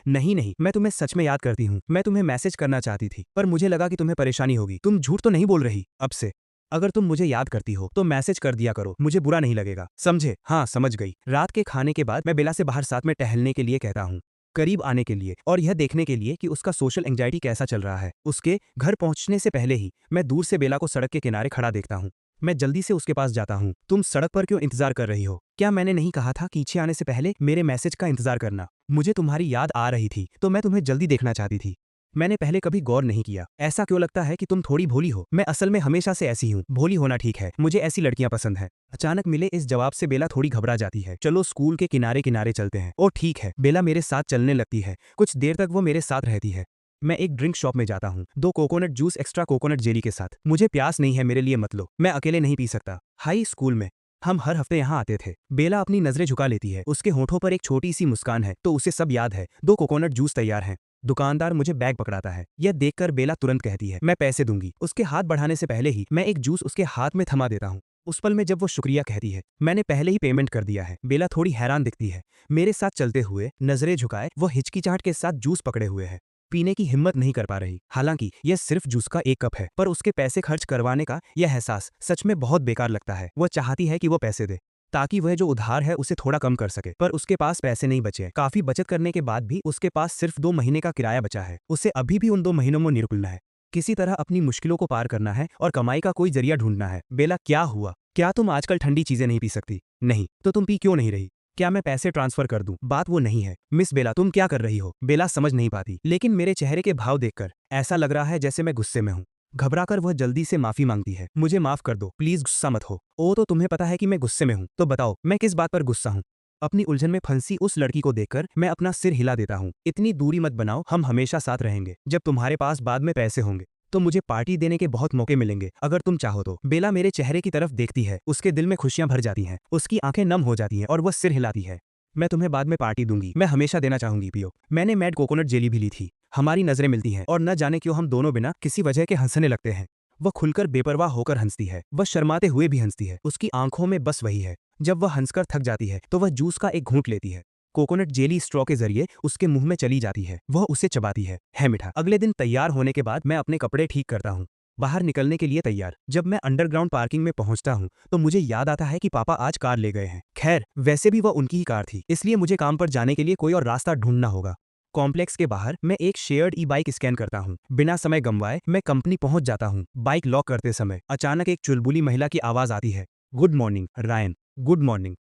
नहीं नहीं, मैं तुम्हें सच में याद करती हूँ। मैं तुम्हें मैसेज करना चाहती थी, पर मुझे लगा कि तुम्हें परेशानी होगी। तुम झूठ तो नहीं बोल रही अब से? अगर तुम मुझे याद करती हो तो मैसेज कर दिया करो, मुझे बुरा नहीं लगेगा, समझे? हाँ, समझ गई। रात के खाने के बाद मैं बेला से बाहर साथ में टहलने के लिए कहता हूँ, करीब आने के लिए और यह देखने के लिए कि उसका सोशल एंजाइटी कैसा चल रहा है। उसके घर पहुंचने से पहले ही मैं दूर से बेला को सड़क के किनारे खड़ा देखता हूँ। मैं जल्दी से उसके पास जाता हूँ। तुम सड़क पर क्यों इंतजार कर रही हो? क्या मैंने नहीं कहा था पीछे आने से पहले मेरे मैसेज का इंतजार करना? मुझे तुम्हारी याद आ रही थी तो मैं तुम्हें जल्दी देखना चाहती थी। मैंने पहले कभी गौर नहीं किया। ऐसा क्यों लगता है कि तुम थोड़ी भोली हो? मैं असल में हमेशा से ऐसी हूँ। भोली होना ठीक है, मुझे ऐसी लड़कियां पसंद है। अचानक मिले इस जवाब से बेला थोड़ी घबरा जाती है। चलो स्कूल के किनारे किनारे चलते हैं। ओ ठीक है। बेला मेरे साथ चलने लगती है। कुछ देर तक वो मेरे साथ रहती है। मैं एक ड्रिंक शॉप में जाता हूँ, 2 coconut juice extra coconut jelly के साथ। मुझे प्यास नहीं है, मेरे लिए मत लो, मैं अकेले नहीं पी सकता। हाई स्कूल में हम हर हफ्ते यहाँ आते थे। बेला अपनी नजरें झुका लेती है, उसके होठों पर एक छोटी सी मुस्कान है, तो उसे सब याद है। 2 कोकोनट जूस तैयार हैं। दुकानदार मुझे बैग पकड़ाता है। यह देखकर बेला तुरंत कहती है, मैं पैसे दूंगी। उसके हाथ बढ़ाने से पहले ही मैं एक जूस उसके हाथ में थमा देता हूँ। उस पल में जब वो शुक्रिया कहती है, मैंने पहले ही पेमेंट कर दिया है। बेला थोड़ी हैरान दिखती है। मेरे साथ चलते हुए नजरें झुकाए वो हिचकिचाहट के साथ जूस पकड़े हुए है, पीने की हिम्मत नहीं कर पा रही। हालांकि यह सिर्फ जूस का 1 कप है, पर उसके पैसे खर्च करवाने का यह एहसास सच में बहुत बेकार लगता है। वह चाहती है कि वो पैसे दे ताकि वह जो उधार है उसे थोड़ा कम कर सके, पर उसके पास पैसे नहीं बचे। काफी बचत करने के बाद भी उसके पास सिर्फ 2 महीने का किराया बचा है। उसे अभी भी उन 2 महीनों में निकलना है, किसी तरह अपनी मुश्किलों को पार करना है और कमाई का कोई जरिया ढूंढना है। बेला, क्या हुआ? क्या तुम आजकल ठंडी चीजें नहीं पी सकती? नहीं, तो तुम पी क्यों नहीं रही? क्या मैं पैसे ट्रांसफर कर दूं? बात वो नहीं है। मिस बेला, तुम क्या कर रही हो? बेला समझ नहीं पाती, लेकिन मेरे चेहरे के भाव देखकर ऐसा लग रहा है जैसे मैं गुस्से में हूँ। घबराकर वह जल्दी से माफी मांगती है। मुझे माफ कर दो, प्लीज गुस्सा मत हो। ओ, तो तुम्हें पता है कि मैं गुस्से में हूँ, तो बताओ मैं किस बात पर गुस्सा हूँ? अपनी उलझन में फंसी उस लड़की को देखकर मैं अपना सिर हिला देता हूँ। इतनी दूरी मत बनाओ, हम हमेशा साथ रहेंगे। जब तुम्हारे पास बाद में पैसे होंगे तो मुझे पार्टी देने के बहुत मौके मिलेंगे, अगर तुम चाहो तो। बेला मेरे चेहरे की तरफ देखती है, उसके दिल में खुशियां भर जाती हैं, उसकी आंखें नम हो जाती हैं और वह सिर हिलाती है। मैं तुम्हें बाद में पार्टी दूंगी, मैं हमेशा देना चाहूंगी, पियो। मैंने मैड कोकोनट जेली भी ली थी। हमारी नजरें मिलती हैं और न जाने क्यों हम दोनों बिना किसी वजह के हंसने लगते हैं। वह खुलकर बेपरवाह होकर हंसती है, वह शर्माते हुए भी हंसती है। उसकी आंखों में बस वही है। जब वह हंसकर थक जाती है तो वह जूस का एक घूंट लेती है। कोकोनट जेली स्ट्रॉ के जरिए उसके मुंह में चली जाती है। वह उसे चबाती है मीठा। अगले दिन तैयार होने के बाद मैं अपने कपड़े ठीक करता हूँ, बाहर निकलने के लिए तैयार। जब मैं अंडरग्राउंड पार्किंग में पहुंचता हूँ तो मुझे याद आता है कि पापा आज कार ले गए हैं। खैर, वैसे भी वह उनकी ही कार थी, इसलिए मुझे काम पर जाने के लिए कोई और रास्ता ढूंढना होगा। कॉम्प्लेक्स के बाहर मैं एक शेयर्ड ई बाइक स्कैन करता हूँ। बिना समय गंवाए मैं कंपनी पहुंच जाता हूँ। बाइक लॉक करते समय अचानक एक चुलबुली महिला की आवाज आती है, good morning Ryan. Good morning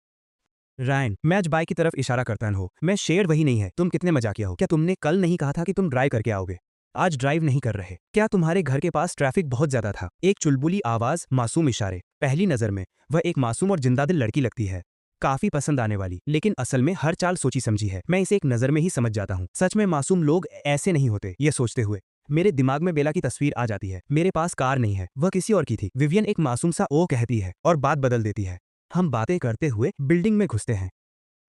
Ryan. मैं आज बाइक की तरफ इशारा करता हूँ। मैं शेयर्ड वही नहीं है। तुम कितने मजाकिया हो। क्या तुमने कल नहीं कहा था कि तुम ड्राइव करके आओगे? आज ड्राइव नहीं कर रहे? क्या तुम्हारे घर के पास ट्रैफिक बहुत ज्यादा था? एक चुलबुली आवाज, मासूम इशारे। पहली नजर में वह एक मासूम और जिंदादिल लड़की लगती है, काफी पसंद आने वाली, लेकिन असल में हर चाल सोची समझी है। मैं इसे एक नजर में ही समझ जाता हूँ। सच में मासूम लोग ऐसे नहीं होते। ये सोचते हुए मेरे दिमाग में बेला की तस्वीर आ जाती है। मेरे पास कार नहीं है, वह किसी और की थी। विवियन एक मासूम सा ओ कहती है और बात बदल देती है। हम बातें करते हुए बिल्डिंग में घुसते हैं।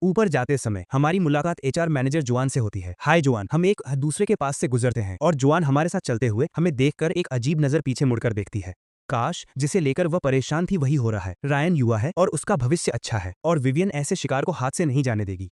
ऊपर जाते समय हमारी मुलाकात एचआर मैनेजर जुआन से होती है। हाय जुआन। हम एक दूसरे के पास से गुजरते हैं और जुआन हमारे साथ चलते हुए हमें देखकर एक अजीब नजर पीछे मुड़कर देखती है। काश जिसे लेकर वह परेशान थी वही हो रहा है। रायन युवा है और उसका भविष्य अच्छा है और विवियन ऐसे शिकार को हाथ से नहीं जाने देगी।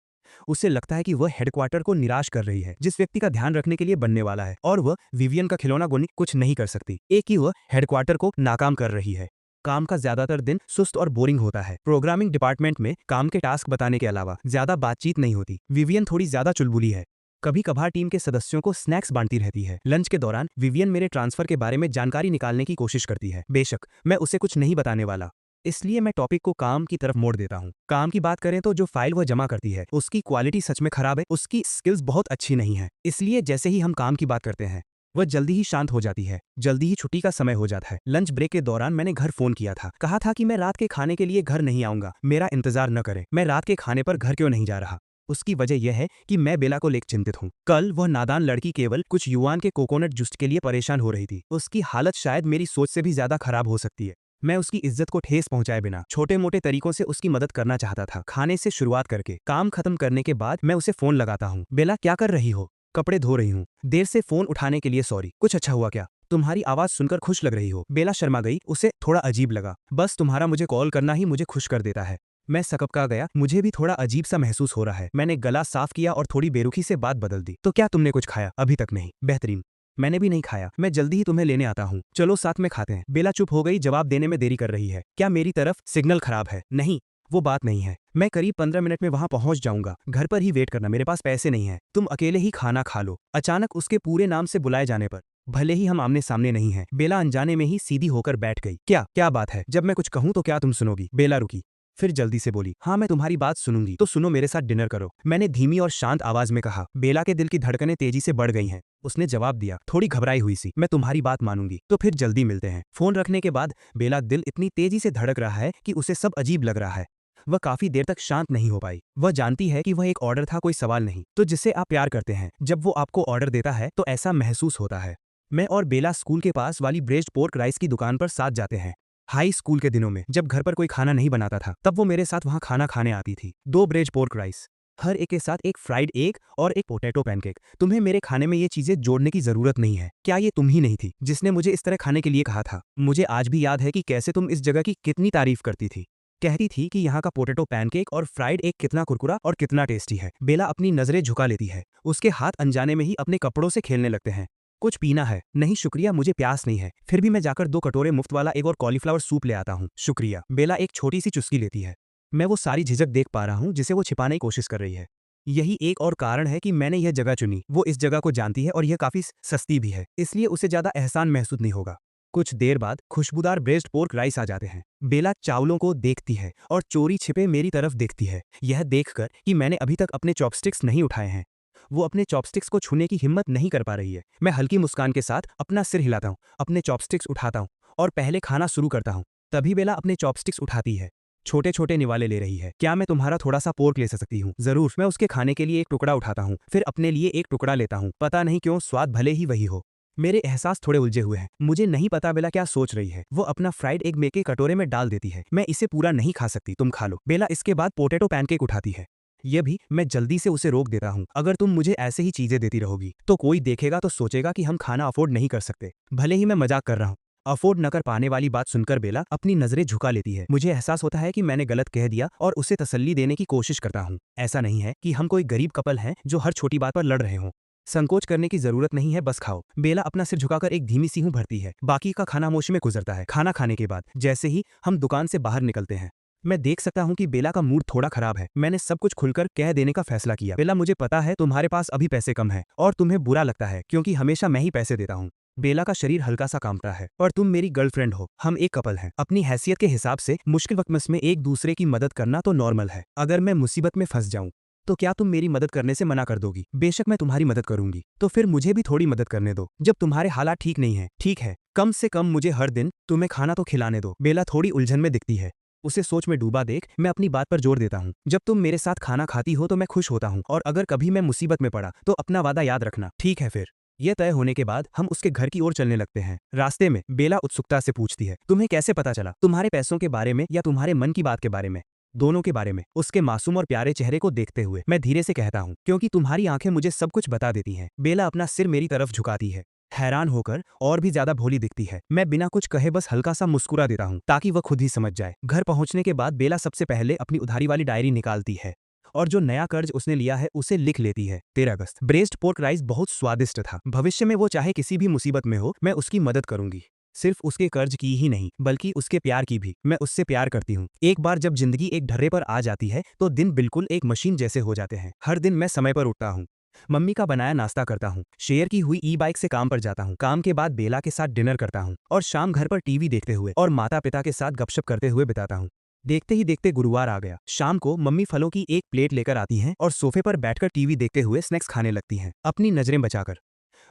उसे लगता है कि वह हेडक्वार्टर को निराश कर रही है, जिस व्यक्ति का ध्यान रखने के लिए बनने वाला है, और वह विवियन का खिलौना गोनी कुछ नहीं कर सकती। एक ही वह हेडक्वार्टर को नाकाम कर रही है। काम का ज्यादातर दिन सुस्त और बोरिंग होता है। प्रोग्रामिंग डिपार्टमेंट में काम के टास्क बताने के अलावा ज्यादा बातचीत नहीं होती। विवियन थोड़ी ज्यादा चुलबुली है। कभी कभार टीम के सदस्यों को स्नैक्स बांटती रहती है। लंच के दौरान विवियन मेरे ट्रांसफर के बारे में जानकारी निकालने की कोशिश करती है। बेशक मैं उसे कुछ नहीं बताने वाला, इसलिए मैं टॉपिक को काम की तरफ मोड़ देता हूँ। काम की बात करें तो जो फाइल वह जमा करती है उसकी क्वालिटी सच में खराब है। उसकी स्किल्स बहुत अच्छी नहीं है, इसलिए जैसे ही हम काम की बात करते हैं वह जल्दी ही शांत हो जाती है। जल्दी ही छुट्टी का समय हो जाता है। लंच ब्रेक के दौरान मैंने घर फोन किया था, कहा था कि मैं रात के खाने के लिए घर नहीं आऊंगा, मेरा इंतजार न करें। मैं रात के खाने पर घर क्यों नहीं जा रहा? उसकी वजह यह है कि मैं बेला को लेकर चिंतित हूँ। कल वह नादान लड़की केवल कुछ युवान के कोकोनट जूस के लिए परेशान हो रही थी। उसकी हालत शायद मेरी सोच से भी ज्यादा खराब हो सकती है। मैं उसकी इज्जत को ठेस पहुंचाए बिना छोटे मोटे तरीकों से उसकी मदद करना चाहता था। खाने से शुरुआत करके काम खत्म करने के बाद मैं उसे फोन लगाता हूँ। बेला, क्या कर रही हो? कपड़े धो रही हूँ। देर से फोन उठाने के लिए सॉरी। कुछ अच्छा हुआ क्या? तुम्हारी आवाज सुनकर खुश लग रही हो। बेला शर्मा गई। उसे थोड़ा अजीब लगा। बस तुम्हारा मुझे कॉल करना ही मुझे खुश कर देता है। मैं सकपका गया। मुझे भी थोड़ा अजीब सा महसूस हो रहा है। मैंने गला साफ किया और थोड़ी बेरुखी से बात बदल दी। तो क्या तुमने कुछ खाया? अभी तक नहीं। बेहतरीन। मैंने भी नहीं खाया। मैं जल्दी ही तुम्हें लेने आता हूँ। चलो साथ में खाते हैं। बेला चुप हो गई। जवाब देने में देरी कर रही है। क्या मेरी तरफ सिग्नल खराब है? नहीं, वो बात नहीं है। मैं करीब 15 मिनट में वहां पहुंच जाऊंगा। घर पर ही वेट करना, मेरे पास पैसे नहीं है। तुम अकेले ही खाना खा लो। अचानक उसके पूरे नाम से बुलाए जाने पर, भले ही हम आमने सामने नहीं हैं, बेला अनजाने में ही सीधी होकर बैठ गई। क्या क्या बात है? जब मैं कुछ कहूं तो क्या तुम सुनोगी? बेला रुकी, फिर जल्दी से बोली, हाँ मैं तुम्हारी बात सुनूंगी। तो सुनो, मेरे साथ डिनर करो। मैंने धीमी और शांत आवाज में कहा। बेला के दिल की धड़कनें तेजी से बढ़ गई हैं। उसने जवाब दिया, थोड़ी घबराई हुई सी, मैं तुम्हारी बात मानूंगी। तो फिर जल्दी मिलते हैं। फोन रखने के बाद बेला दिल इतनी तेजी से धड़क रहा है कि उसे सब अजीब लग रहा है। वह काफी देर तक शांत नहीं हो पाई। वह जानती है कि वह एक ऑर्डर था, कोई सवाल नहीं। तो जिससे आप प्यार करते हैं, जब वो आपको ऑर्डर देता है तो ऐसा महसूस होता है। मैं और बेला स्कूल के पास वाली ब्रेस्ड पोर्क राइस की दुकान पर साथ जाते हैं। हाई स्कूल के दिनों में जब घर पर कोई खाना नहीं बनाता था, तब वो मेरे साथ वहां खाना खाने आती थी। 2 ब्रेस्ड पोर्क राइस, हर एक के साथ एक फ्राइड एग और एक पोटैटो पैनकेक। तुम्हें मेरे खाने में ये चीजें जोड़ने की जरूरत नहीं है। क्या ये तुम ही नहीं थी जिसने मुझे इस तरह खाने के लिए कहा था? मुझे आज भी याद है कि कैसे तुम इस जगह की कितनी तारीफ करती थी। कहती थी कि यहाँ का पोटैटो पैनकेक और फ्राइड एग कितना कुरकुरा और कितना टेस्टी है। बेला अपनी नजरें झुका लेती है। उसके हाथ अनजाने में ही अपने कपड़ों से खेलने लगते हैं। कुछ पीना है? नहीं शुक्रिया, मुझे प्यास नहीं है। फिर भी मैं जाकर 2 कटोरे मुफ्त वाला एग और कॉलीफ्लावर सूप ले आता हूँ। शुक्रिया। बेला एक छोटी सी चुस्की लेती है। मैं वो सारी झिझक देख पा रहा हूँ जिसे वो छिपाने की कोशिश कर रही है। यही एक और कारण है कि मैंने यह जगह चुनी। वो इस जगह को जानती है और यह काफी सस्ती भी है, इसलिए उसे ज्यादा एहसान महसूस नहीं होगा। कुछ देर बाद खुशबूदार ब्रेस्ट पोर्क राइस आ जाते हैं। बेला चावलों को देखती है और चोरी छिपे मेरी तरफ देखती है, यह देखकर कि मैंने अभी तक अपने चॉपस्टिक्स नहीं उठाए हैं। वो अपने चॉपस्टिक्स को छूने की हिम्मत नहीं कर पा रही है। मैं हल्की मुस्कान के साथ अपना सिर हिलाता हूँ, अपने चॉपस्टिक्स उठाता हूँ और पहले खाना शुरू करता हूँ। तभी बेला अपने चॉपस्टिक्स उठाती है। छोटे छोटे निवाले ले रही है। क्या मैं तुम्हारा थोड़ा सा पोर्क ले सकती हूँ? जरूर। मैं उसके खाने के लिए एक टुकड़ा उठाता हूँ, फिर अपने लिए एक टुकड़ा लेता हूँ। पता नहीं क्यों स्वाद भले ही वही हो, मेरे एहसास थोड़े उलझे हुए हैं। मुझे नहीं पता बेला क्या सोच रही है। वो अपना फ्राइड एग मेके कटोरे में डाल देती है। मैं इसे पूरा नहीं खा सकती, तुम खा लो। बेला इसके बाद पोटैटो पैनकेक उठाती है। यह भी मैं जल्दी से उसे रोक देता हूँ। अगर तुम मुझे ऐसे ही चीजें देती रहोगी तो कोई देखेगा तो सोचेगा कि हम खाना अफोर्ड नहीं कर सकते। भले ही मैं मजाक कर रहा हूँ। अफोर्ड न कर पाने वाली बात सुनकर बेला अपनी नजरें झुका लेती है। मुझे एहसास होता है कि मैंने गलत कह दिया और उसे तसल्ली देने की कोशिश करता हूँ। ऐसा नहीं है कि हम कोई गरीब कपल हैं जो हर छोटी बात पर लड़ रहे हों। संकोच करने की जरूरत नहीं है, बस खाओ। बेला अपना सिर झुकाकर एक धीमी सी हूं भरती है। बाकी का खाना खामोशी में गुजरता है। खाना खाने के बाद जैसे ही हम दुकान से बाहर निकलते हैं, मैं देख सकता हूँ कि बेला का मूड थोड़ा खराब है। मैंने सब कुछ खुलकर कह देने का फैसला किया। बेला, मुझे पता है तुम्हारे पास अभी पैसे कम है और तुम्हें बुरा लगता है क्योंकि हमेशा मैं ही पैसे देता हूँ। बेला का शरीर हल्का सा कांपता है। और तुम मेरी गर्लफ्रेंड हो, हम एक कपल हैं। अपनी हैसियत के हिसाब से मुश्किल वक्त में एक दूसरे की मदद करना तो नॉर्मल है। अगर मैं मुसीबत में फंस जाऊं तो क्या तुम मेरी मदद करने से मना कर दोगी? बेशक मैं तुम्हारी मदद करूंगी। तो फिर मुझे भी थोड़ी मदद करने दो। जब तुम्हारे हालात ठीक नहीं है, ठीक है, कम से कम मुझे हर दिन तुम्हें खाना तो खिलाने दो। बेला थोड़ी उलझन में दिखती है। उसे सोच में डूबा देख मैं अपनी बात पर जोर देता हूँ। जब तुम मेरे साथ खाना खाती हो तो मैं खुश होता हूँ, और अगर कभी मैं मुसीबत में पड़ा तो अपना वादा याद रखना, ठीक है? फिर यह तय होने के बाद हम उसके घर की ओर चलने लगते हैं। रास्ते में बेला उत्सुकता से पूछती है, तुम्हें कैसे पता चला? तुम्हारे पैसों के बारे में या तुम्हारे मन की बात के बारे में? दोनों के बारे में। उसके मासूम और प्यारे चेहरे को देखते हुए मैं धीरे से कहता हूँ, क्योंकि तुम्हारी आंखें मुझे सब कुछ बता देती हैं। बेला अपना सिर मेरी तरफ झुकाती है, हैरान होकर, और भी ज्यादा भोली दिखती है। मैं बिना कुछ कहे बस हल्का सा मुस्कुरा देता हूँ ताकि वह खुद ही समझ जाए। घर पहुंचने के बाद बेला सबसे पहले अपनी उधारी वाली डायरी निकालती है और जो नया कर्ज उसने लिया है उसे लिख लेती है। 13 अगस्त। ब्रेस्ट पोर्क राइस बहुत स्वादिष्ट था। भविष्य में वो चाहे किसी भी मुसीबत में हो, मैं उसकी मदद करूंगी। सिर्फ उसके कर्ज की ही नहीं बल्कि उसके प्यार की भी। मैं उससे प्यार करती हूँ। एक बार जब जिंदगी एक ढर्रे पर आ जाती है तो दिन बिल्कुल एक मशीन जैसे हो जाते हैं। हर दिन मैं समय पर उठता हूँ, मम्मी का बनाया नाश्ता करता हूँ, शेयर की हुई ई बाइक से काम पर जाता हूँ, काम के बाद बेला के साथ डिनर करता हूँ और शाम घर पर टीवी देखते हुए और माता पिता के साथ गपशप करते हुए बिताता हूँ। देखते ही देखते गुरुवार आ गया। शाम को मम्मी फलों की एक प्लेट लेकर आती हैं और सोफे पर बैठकर टीवी देखते हुए स्नैक्स खाने लगती हैं, अपनी नजरें बचाकर।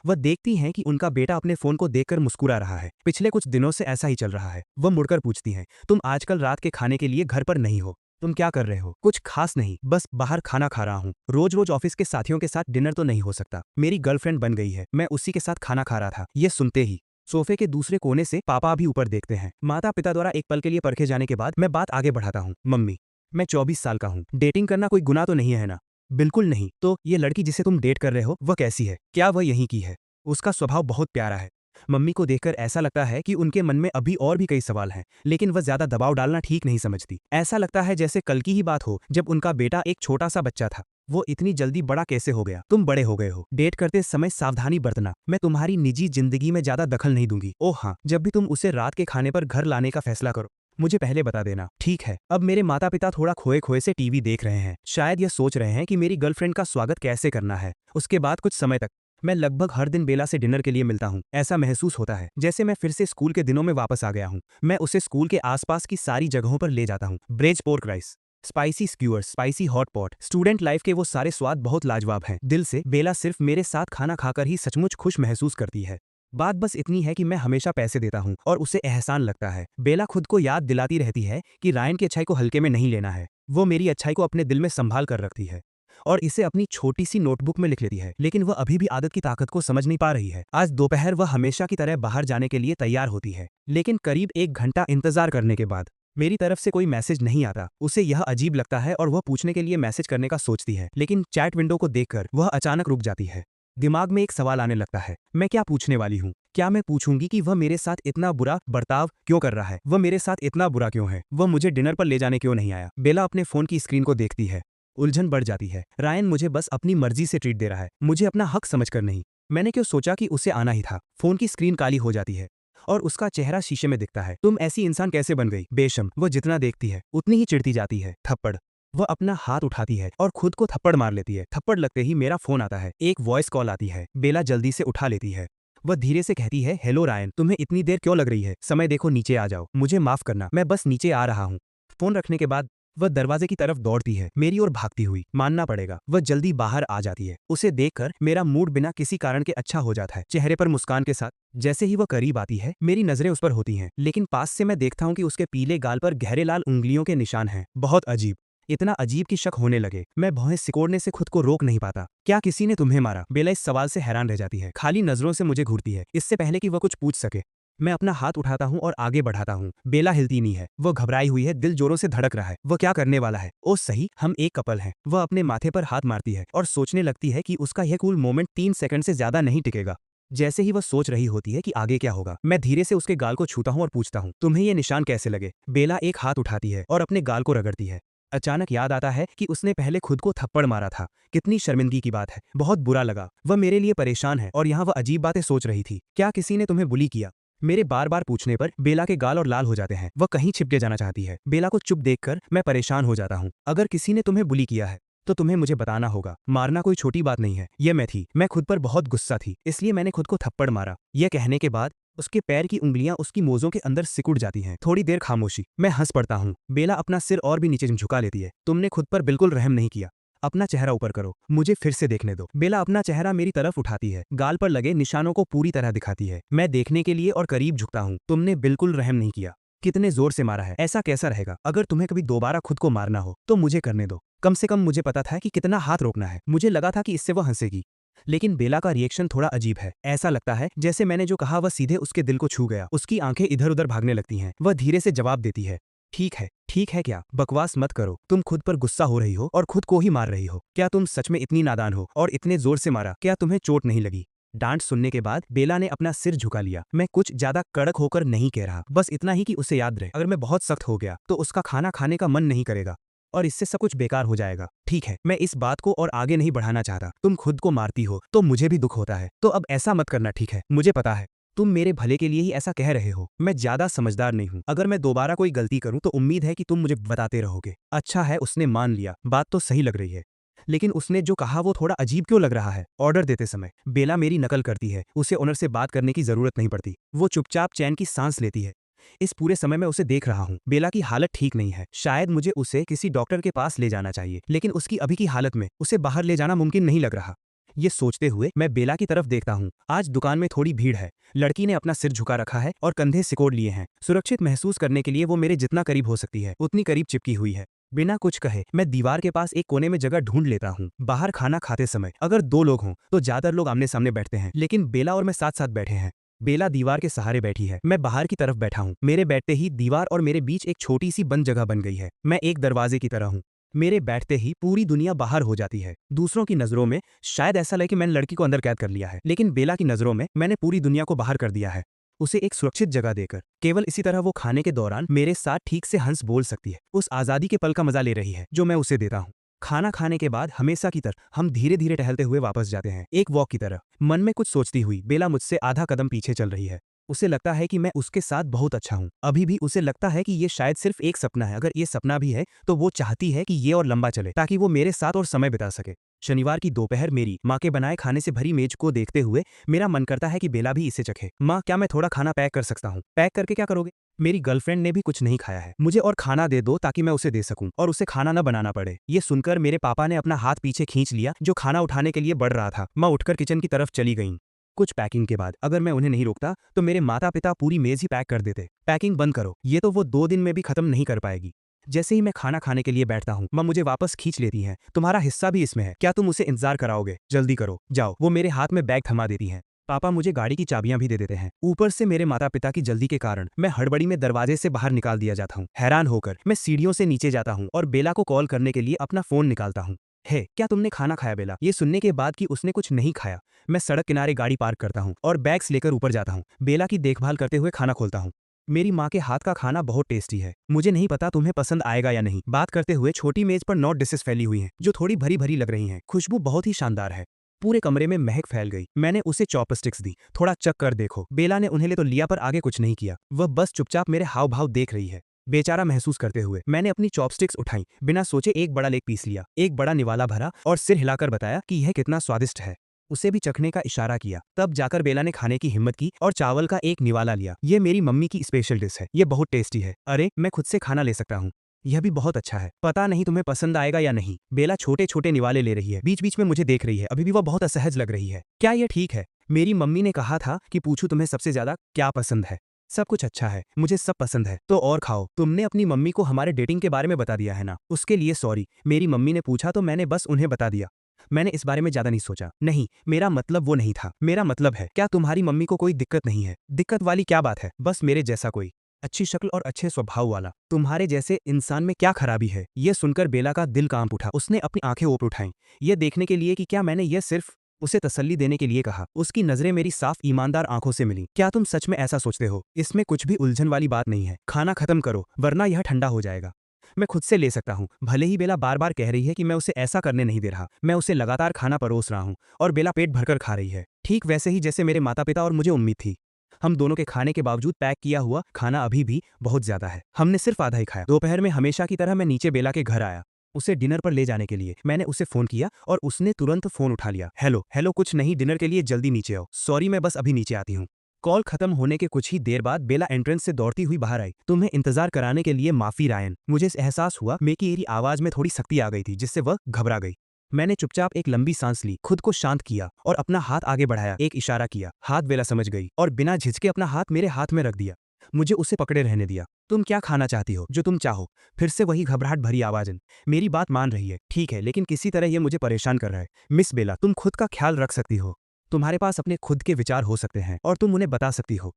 वह देखती हैं कि उनका बेटा अपने फोन को देखकर मुस्कुरा रहा है। पिछले कुछ दिनों से ऐसा ही चल रहा है। वह मुड़कर पूछती हैं, तुम आजकल रात के खाने के लिए घर पर नहीं हो? तुम क्या कर रहे हो? कुछ खास नहीं, बस बाहर खाना खा रहा हूँ। रोज रोज ऑफिस के साथियों के साथ डिनर तो नहीं हो सकता। मेरी गर्लफ्रेंड बन गई है, मैं उसी के साथ खाना खा रहा था। ये सुनते ही सोफे के दूसरे कोने से पापा भी ऊपर देखते हैं। माता पिता द्वारा एक पल के लिए परखे जाने के बाद मैं बात आगे बढ़ाता हूँ। मम्मी, मैं 24 साल का हूँ। डेटिंग करना कोई गुनाह तो नहीं है ना? बिल्कुल नहीं। तो ये लड़की जिसे तुम डेट कर रहे हो वह कैसी है? क्या वह यहीं की है? उसका स्वभाव बहुत प्यारा है। मम्मी को देखकर ऐसा लगता है कि उनके मन में अभी और भी कई सवाल हैं, लेकिन वह ज्यादा दबाव डालना ठीक नहीं समझती। ऐसा लगता है जैसे कल की ही बात हो जब उनका बेटा एक छोटा सा बच्चा था। वो इतनी जल्दी बड़ा कैसे हो गया? तुम बड़े हो गए हो। डेट करते समय सावधानी बरतना। मैं तुम्हारी निजी जिंदगी में ज्यादा दखल नहीं दूंगी। ओह हाँ, जब भी तुम उसे रात के खाने पर घर लाने का फैसला करो मुझे पहले बता देना, ठीक है? अब मेरे माता पिता थोड़ा खोए खोए से टीवी देख रहे हैं। शायद यह सोच रहे हैं कि मेरी गर्लफ्रेंड का स्वागत कैसे करना है। उसके बाद कुछ समय तक मैं लगभग हर दिन बेला से डिनर के लिए मिलता हूँ। ऐसा महसूस होता है जैसे मैं फिर से स्कूल के दिनों में वापस आ गया हूँ। मैं उसे स्कूल के आसपास की सारी जगहों पर ले जाता हूँ। Braise pork rice, spicy skewers, spicy hot pot, student life के वो सारे स्वाद बहुत लाजवाब हैं। दिल से बेला सिर्फ मेरे साथ खाना खाकर ही सचमुच खुश महसूस करती है। बात बस इतनी है कि मैं हमेशा पैसे देता हूँ और उसे एहसान लगता है। बेला खुद को याद दिलाती रहती है कि रायन की अच्छाई को हल्के में नहीं लेना है। वो मेरी अच्छाई को अपने दिल में संभाल कर रखती है और इसे अपनी छोटी सी नोटबुक में लिख लेती है, लेकिन वह अभी भी आदत की ताकत को समझ नहीं पा रही है। आज दोपहर वह हमेशा की तरह बाहर जाने के लिए तैयार होती है, लेकिन करीब 1 घंटा इंतजार करने के बाद मेरी तरफ से कोई मैसेज नहीं आता। उसे यह अजीब लगता है और वह पूछने के लिए मैसेज करने का सोचती है, लेकिन चैट विंडो को देखकर वह अचानक रुक जाती है। दिमाग में एक सवाल आने लगता है, मैं क्या पूछने वाली हूँ? क्या मैं पूछूंगी कि वह मेरे साथ इतना बुरा बर्ताव क्यों कर रहा है? वह मेरे साथ इतना बुरा क्यों है? वह मुझे डिनर पर ले जाने क्यों नहीं आया? बेला अपने फोन की स्क्रीन को देखती है। उलझन बढ़ जाती है। रायन मुझे बस अपनी मर्जी से ट्रीट दे रहा है, मुझे अपना हक समझकर नहीं। मैंने क्यों सोचा कि उसे आना ही था? फोन की स्क्रीन काली हो जाती है और उसका चेहरा शीशे में दिखता है। तुम ऐसी इंसान कैसे बन गई? बेशम, वह जितना देखती है उतनी ही चिढ़ती जाती है। थप्पड़। वह अपना हाथ उठाती है और खुद को थप्पड़ मार लेती है। थप्पड़ लगते ही मेरा फोन आता है। एक वॉइस कॉल आती है। बेला जल्दी से उठा लेती है। वह धीरे से कहती है, हेलो रायन, तुम्हें इतनी देर क्यों लग रही है? समय देखो, नीचे आ जाओ। मुझे माफ करना, मैं बस नीचे आ रहा हूँ। फोन रखने के बाद वह दरवाजे की तरफ दौड़ती है, मेरी ओर भागती हुई। मानना पड़ेगा, वह जल्दी बाहर आ जाती है। उसे देखकर मेरा मूड बिना किसी कारण के अच्छा हो जाता है, चेहरे पर मुस्कान के साथ। जैसे ही वह करीब आती है मेरी नजरें उस पर होती हैं, लेकिन पास से मैं देखता हूँ कि उसके पीले गाल पर गहरे लाल उंगलियों के निशान हैं। बहुत अजीब, इतना अजीब कि शक होने लगे। मैं भौहें सिकोड़ने से खुद को रोक नहीं पाता। क्या किसी ने तुम्हें मारा? बेला इस सवाल से हैरान रह जाती है, खाली नजरों से मुझे घूरती है, इससे पहले कि वह कुछ पूछ सके। मैं अपना हाथ उठाता हूँ और आगे बढ़ाता हूँ। बेला हिलती नहीं है, वह घबराई हुई है, दिल जोरों से धड़क रहा है। वह क्या करने वाला है? ओ सही, हम एक कपल हैं। वह अपने माथे पर हाथ मारती है और सोचने लगती है कि उसका यह कूल मोमेंट 3 सेकंड से ज्यादा नहीं टिकेगा। जैसे ही वह सोच रही होती है कि आगे क्या होगा, मैं धीरे से उसके गाल को छूता हूँ और पूछता हूँ, तुम्हें ये निशान कैसे लगे? बेला एक हाथ उठाती है और अपने गाल को रगड़ती है। अचानक याद आता है कि उसने पहले खुद को थप्पड़ मारा था। कितनी शर्मिंदगी की बात है। बहुत बुरा लगा। वह मेरे लिए परेशान है और यहाँ वह अजीब बातें सोच रही थी। क्या किसी ने तुम्हें बुली किया? मेरे बार बार पूछने पर बेला के गाल और लाल हो जाते हैं। वह कहीं छिपके जाना चाहती है। बेला को चुप देखकर मैं परेशान हो जाता हूँ। अगर किसी ने तुम्हें बुली किया है तो तुम्हें मुझे बताना होगा। मारना कोई छोटी बात नहीं है। ये मैं थी, मैं खुद पर बहुत गुस्सा थी, इसलिए मैंने खुद को थप्पड़ मारा। यह कहने के बाद उसके पैर की उंगलियां उसकी मोजों के अंदर सिकुड़ जाती हैं। थोड़ी देर खामोशी। मैं हंस पड़ता हूँ। बेला अपना सिर और भी नीचे झुका लेती है। तुमने खुद पर बिल्कुल रहम नहीं किया। अपना चेहरा ऊपर करो, मुझे फिर से देखने दो। बेला अपना चेहरा मेरी तरफ उठाती है, गाल पर लगे निशानों को पूरी तरह दिखाती है। मैं देखने के लिए और करीब झुकता हूँ। तुमने बिल्कुल रहम नहीं किया। कितने जोर से मारा है? ऐसा कैसा रहेगा? अगर तुम्हें कभी दोबारा खुद को मारना हो तो मुझे करने दो। कम से कम मुझे पता था कि कितना हाथ रोकना है। मुझे लगा था कि इससे वह हंसेगी, लेकिन बेला का रिएक्शन थोड़ा अजीब है। ऐसा लगता है जैसे मैंने जो कहा वह सीधे उसके दिल को छू गया। उसकी आंखें इधर उधर भागने लगती हैं। वह धीरे से जवाब देती है, ठीक है, ठीक है। क्या? बकवास मत करो। तुम खुद पर गुस्सा हो रही हो और खुद को ही मार रही हो। क्या तुम सच में इतनी नादान हो? और इतने जोर से मारा, क्या तुम्हें चोट नहीं लगी? डांट सुनने के बाद बेला ने अपना सिर झुका लिया। मैं कुछ ज्यादा कड़क होकर नहीं कह रहा, बस इतना ही कि उसे याद रहे, अगर मैं बहुत सख्त हो गया तो उसका खाना खाने का मन नहीं करेगा और इससे सब कुछ बेकार हो जाएगा। ठीक है, मैं इस बात को और आगे नहीं बढ़ाना चाहता। तुम खुद को मारती हो तो मुझे भी दुख होता है, तो अब ऐसा मत करना, ठीक है? मुझे पता है तुम मेरे भले के लिए ही ऐसा कह रहे हो। मैं ज्यादा समझदार नहीं हूँ। अगर मैं दोबारा कोई गलती करूँ तो उम्मीद है कि तुम मुझे बताते रहोगे। अच्छा है, उसने मान लिया। बात तो सही लग रही है, लेकिन उसने जो कहा वो थोड़ा अजीब क्यों लग रहा है? ऑर्डर देते समय बेला मेरी नकल करती है। उसे ओनर से बात करने की जरूरत नहीं पड़ती। वो चुपचाप चैन की सांस लेती है। इस पूरे समय मैं उसे देख रहा हूँ। बेला की हालत ठीक नहीं है। शायद मुझे उसे किसी डॉक्टर के पास ले जाना चाहिए, लेकिन उसकी अभी की हालत में उसे बाहर ले जाना मुमकिन नहीं लग रहा। ये सोचते हुए मैं बेला की तरफ देखता हूँ। आज दुकान में थोड़ी भीड़ है। लड़की ने अपना सिर झुका रखा है और कंधे सिकोड़ लिए हैं। सुरक्षित महसूस करने के लिए वो मेरे जितना करीब हो सकती है उतनी करीब चिपकी हुई है। बिना कुछ कहे मैं दीवार के पास एक कोने में जगह ढूंढ लेता हूँ। बाहर खाना खाते समय अगर 2 लोग हों तो ज्यादातर लोग आमने सामने बैठते हैं, लेकिन बेला और मैं साथ साथ बैठे हैं। बेला दीवार के सहारे बैठी है, मैं बाहर की तरफ बैठा हूँ। मेरे बैठते ही दीवार और मेरे बीच एक छोटी सी बंद जगह बन गई है। मैं एक दरवाजे की तरह हूँ। मेरे बैठते ही पूरी दुनिया बाहर हो जाती है। दूसरों की नजरों में शायद ऐसा लगे कि मैंने लड़की को अंदर कैद कर लिया है, लेकिन बेला की नजरों में मैंने पूरी दुनिया को बाहर कर दिया है, उसे एक सुरक्षित जगह देकर। केवल इसी तरह वो खाने के दौरान मेरे साथ ठीक से हंस बोल सकती है, उस आजादी के पल का मजा ले रही है जो मैं उसे देता हूँ। खाना खाने के बाद हमेशा की तरह हम धीरे धीरे टहलते हुए वापस जाते हैं, एक वॉक की तरह। मन में कुछ सोचती हुई बेला मुझसे आधा कदम पीछे चल रही है। उसे लगता है कि मैं उसके साथ बहुत अच्छा हूँ। अभी भी उसे लगता है कि ये शायद सिर्फ एक सपना है। अगर ये सपना भी है तो वो चाहती है कि ये और लंबा चले ताकि वो मेरे साथ और समय बिता सके। शनिवार की दोपहर मेरी माँ के बनाए खाने से भरी मेज को देखते हुए मेरा मन करता है कि बेला भी इसे चखे। माँ, क्या मैं थोड़ा खाना पैक कर सकता हूँ? पैक करके क्या करोगे? मेरी गर्लफ्रेंड ने भी कुछ नहीं खाया है, मुझे और खाना दे दो ताकि मैं उसे दे सकूं और उसे खाना न बनाना पड़े। ये सुनकर मेरे पापा ने अपना हाथ पीछे खींच लिया जो खाना उठाने के लिए बढ़ रहा था। माँ उठकर किचन की तरफ चली गईं। कुछ पैकिंग के बाद अगर मैं उन्हें नहीं रोकता तो मेरे माता पिता पूरी मेज ही पैक कर देते। पैकिंग बंद करो, ये तो वो 2 दिन में भी खत्म नहीं कर पाएगी। जैसे ही मैं खाना खाने के लिए बैठता हूँ माँ मुझे वापस खींच लेती हैं। तुम्हारा हिस्सा भी इसमें है, क्या तुम उसे इंतजार कराओगे? जल्दी करो, जाओ। वो मेरे हाथ में बैग थमा देती हैं। पापा मुझे गाड़ी की चाबियां भी दे देते हैं। ऊपर से मेरे माता पिता की जल्दी के कारण मैं हड़बड़ी में दरवाजे से बाहर निकाल दिया जाता हूँ। हैरान होकर मैं सीढ़ियों से नीचे जाता हूँ और बेला को कॉल करने के लिए अपना फोन निकालता हूँ। है, क्या तुमने खाना खाया बेला? ये सुनने के बाद कि उसने कुछ नहीं खाया, मैं सड़क किनारे गाड़ी पार्क करता हूँ और बैग्स लेकर ऊपर जाता हूँ। बेला की देखभाल करते हुए खाना खोलता हूँ। मेरी माँ के हाथ का खाना बहुत टेस्टी है। मुझे नहीं पता तुम्हें पसंद आएगा या नहीं। बात करते हुए छोटी मेज पर 9 डिशेस फैली हुई हैं जो थोड़ी भरी भरी लग रही हैं। खुशबू बहुत ही शानदार है। पूरे कमरे में महक फैल गई। मैंने उसे चॉपस्टिक्स दी। थोड़ा चख कर देखो। बेला ने उन्हें ले तो लिया पर आगे कुछ नहीं किया। वह बस चुपचाप मेरे हाव भाव देख रही है। बेचारा महसूस करते हुए मैंने अपनी चॉपस्टिक्स उठाई, बिना सोचे एक बड़ा लेग पीस लिया, एक बड़ा निवाला भरा और सिर हिलाकर बताया कि यह कितना स्वादिष्ट है। उसे भी चखने का इशारा किया। तब जाकर बेला ने खाने की हिम्मत की और चावल का एक निवाला लिया। ये मेरी मम्मी की स्पेशल डिश है, ये बहुत टेस्टी है। अरे, मैं खुद से खाना ले सकता हूँ। यह भी बहुत अच्छा है। पता नहीं तुम्हें पसंद आएगा या नहीं। बेला छोटे छोटे निवाले ले रही है, बीच बीच में मुझे देख रही है। अभी भी वह बहुत असहज लग रही है। क्या यह ठीक है? मेरी मम्मी ने कहा था कि पूछूं तुम्हें सबसे ज्यादा क्या पसंद है। सब कुछ अच्छा है, मुझे सब पसंद है। तो और खाओ। तुमने अपनी मम्मी को हमारे डेटिंग के बारे में बता दिया है ना? उसके लिए सॉरी। मेरी मम्मी ने पूछा तो मैंने बस उन्हें बता दिया। मैंने इस बारे में ज्यादा नहीं सोचा। नहीं, मेरा मतलब वो नहीं था। मेरा मतलब है, क्या तुम्हारी मम्मी को कोई दिक्कत नहीं है? दिक्कत वाली क्या बात है? बस मेरे जैसा कोई अच्छी शक्ल और अच्छे स्वभाव वाला। तुम्हारे जैसे इंसान में क्या खराबी है? यह सुनकर बेला का दिल कांप उठा। उसने अपनी आंखें ऊपर उठाईं, यह देखने के लिए कि क्या मैंने यह सिर्फ उसे तसल्ली देने के लिए कहा। उसकी नजरें मेरी साफ ईमानदार आंखों से मिली। क्या तुम सच में ऐसा सोचते हो? इसमें कुछ भी उलझन वाली बात नहीं है। खाना खत्म करो वरना यह ठंडा हो जाएगा। मैं खुद से ले सकता हूँ। भले ही बेला बार बार कह रही है कि मैं उसे ऐसा करने नहीं दे रहा, मैं उसे लगातार खाना परोस रहा हूँ और बेला पेट भरकर खा रही है, ठीक वैसे ही जैसे मेरे माता पिता और मुझे उम्मीद थी। हम दोनों के खाने के बावजूद पैक किया हुआ खाना अभी भी बहुत ज्यादा है। हमने सिर्फ आधा ही खाया। दोपहर में हमेशा की तरह मैं नीचे बेला के घर आया उसे डिनर पर ले जाने के लिए। मैंने उसे फोन किया और उसने तुरंत फोन उठा लिया। हेलो हेलो, कुछ नहीं, डिनर के लिए जल्दी नीचे आओ। सॉरी, मैं बस अभी नीचे आती हूँ। कॉल खत्म होने के कुछ ही देर बाद बेला एंट्रेंस से दौड़ती हुई बाहर आई। तुम्हें इंतजार कराने के लिए माफी रायन। मुझे एहसास हुआ मेरी आवाज में थोड़ी सख्ती आ गई थी जिससे वह घबरा गई। मैंने चुपचाप एक लंबी सांस ली, खुद को शांत किया और अपना हाथ आगे बढ़ाया, एक इशारा किया। हाथ बेला समझ गई और बिना झिझके अपना हाथ मेरे हाथ में रख दिया। मुझे उसे पकड़े रहने दिया। तुम क्या खाना चाहती हो? जो तुम चाहो। फिर से वही घबराहट भरी आवाज। मेरी बात मान रही है, ठीक है, लेकिन किसी तरह यह मुझे परेशान कर रहा है। मिस बेला, तुम खुद का ख्याल रख सकती हो। तुम्हारे पास अपने खुद के विचार हो सकते हैं और तुम उन्हें बता सकती हो।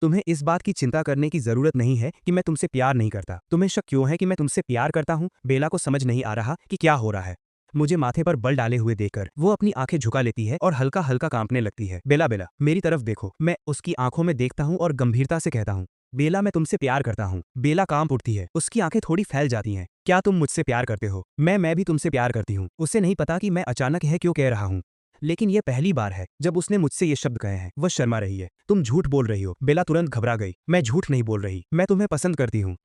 तुम्हें इस बात की चिंता करने की जरूरत नहीं है कि मैं तुमसे प्यार नहीं करता। तुम्हें शक क्यों है कि मैं तुमसे प्यार करता हूँ? बेला को समझ नहीं आ रहा कि क्या हो रहा है। मुझे माथे पर बल डाले हुए देखकर वो अपनी आंखें झुका लेती है और हल्का हल्का कांपने लगती है। बेला बेला, मेरी तरफ देखो। मैं उसकी आंखों में देखता हूँ और गंभीरता से कहता हूँ, बेला, मैं तुमसे प्यार करता हूँ। बेला कांप उठती है, उसकी आंखें थोड़ी फैल जाती हैं। क्या तुम मुझसे प्यार करते हो? मैं भी तुमसे प्यार करती हूँ। उसे नहीं पता कि मैं अचानक यह क्यों कह रहा हूँ, लेकिन यह पहली बार है जब उसने मुझसे ये शब्द कहे हैं। वह शर्मा रही है। तुम झूठ बोल रही हो। बेला तुरंत घबरा गई। मैं झूठ नहीं बोल रही, मैं तुम्हें पसंद करती हूँ।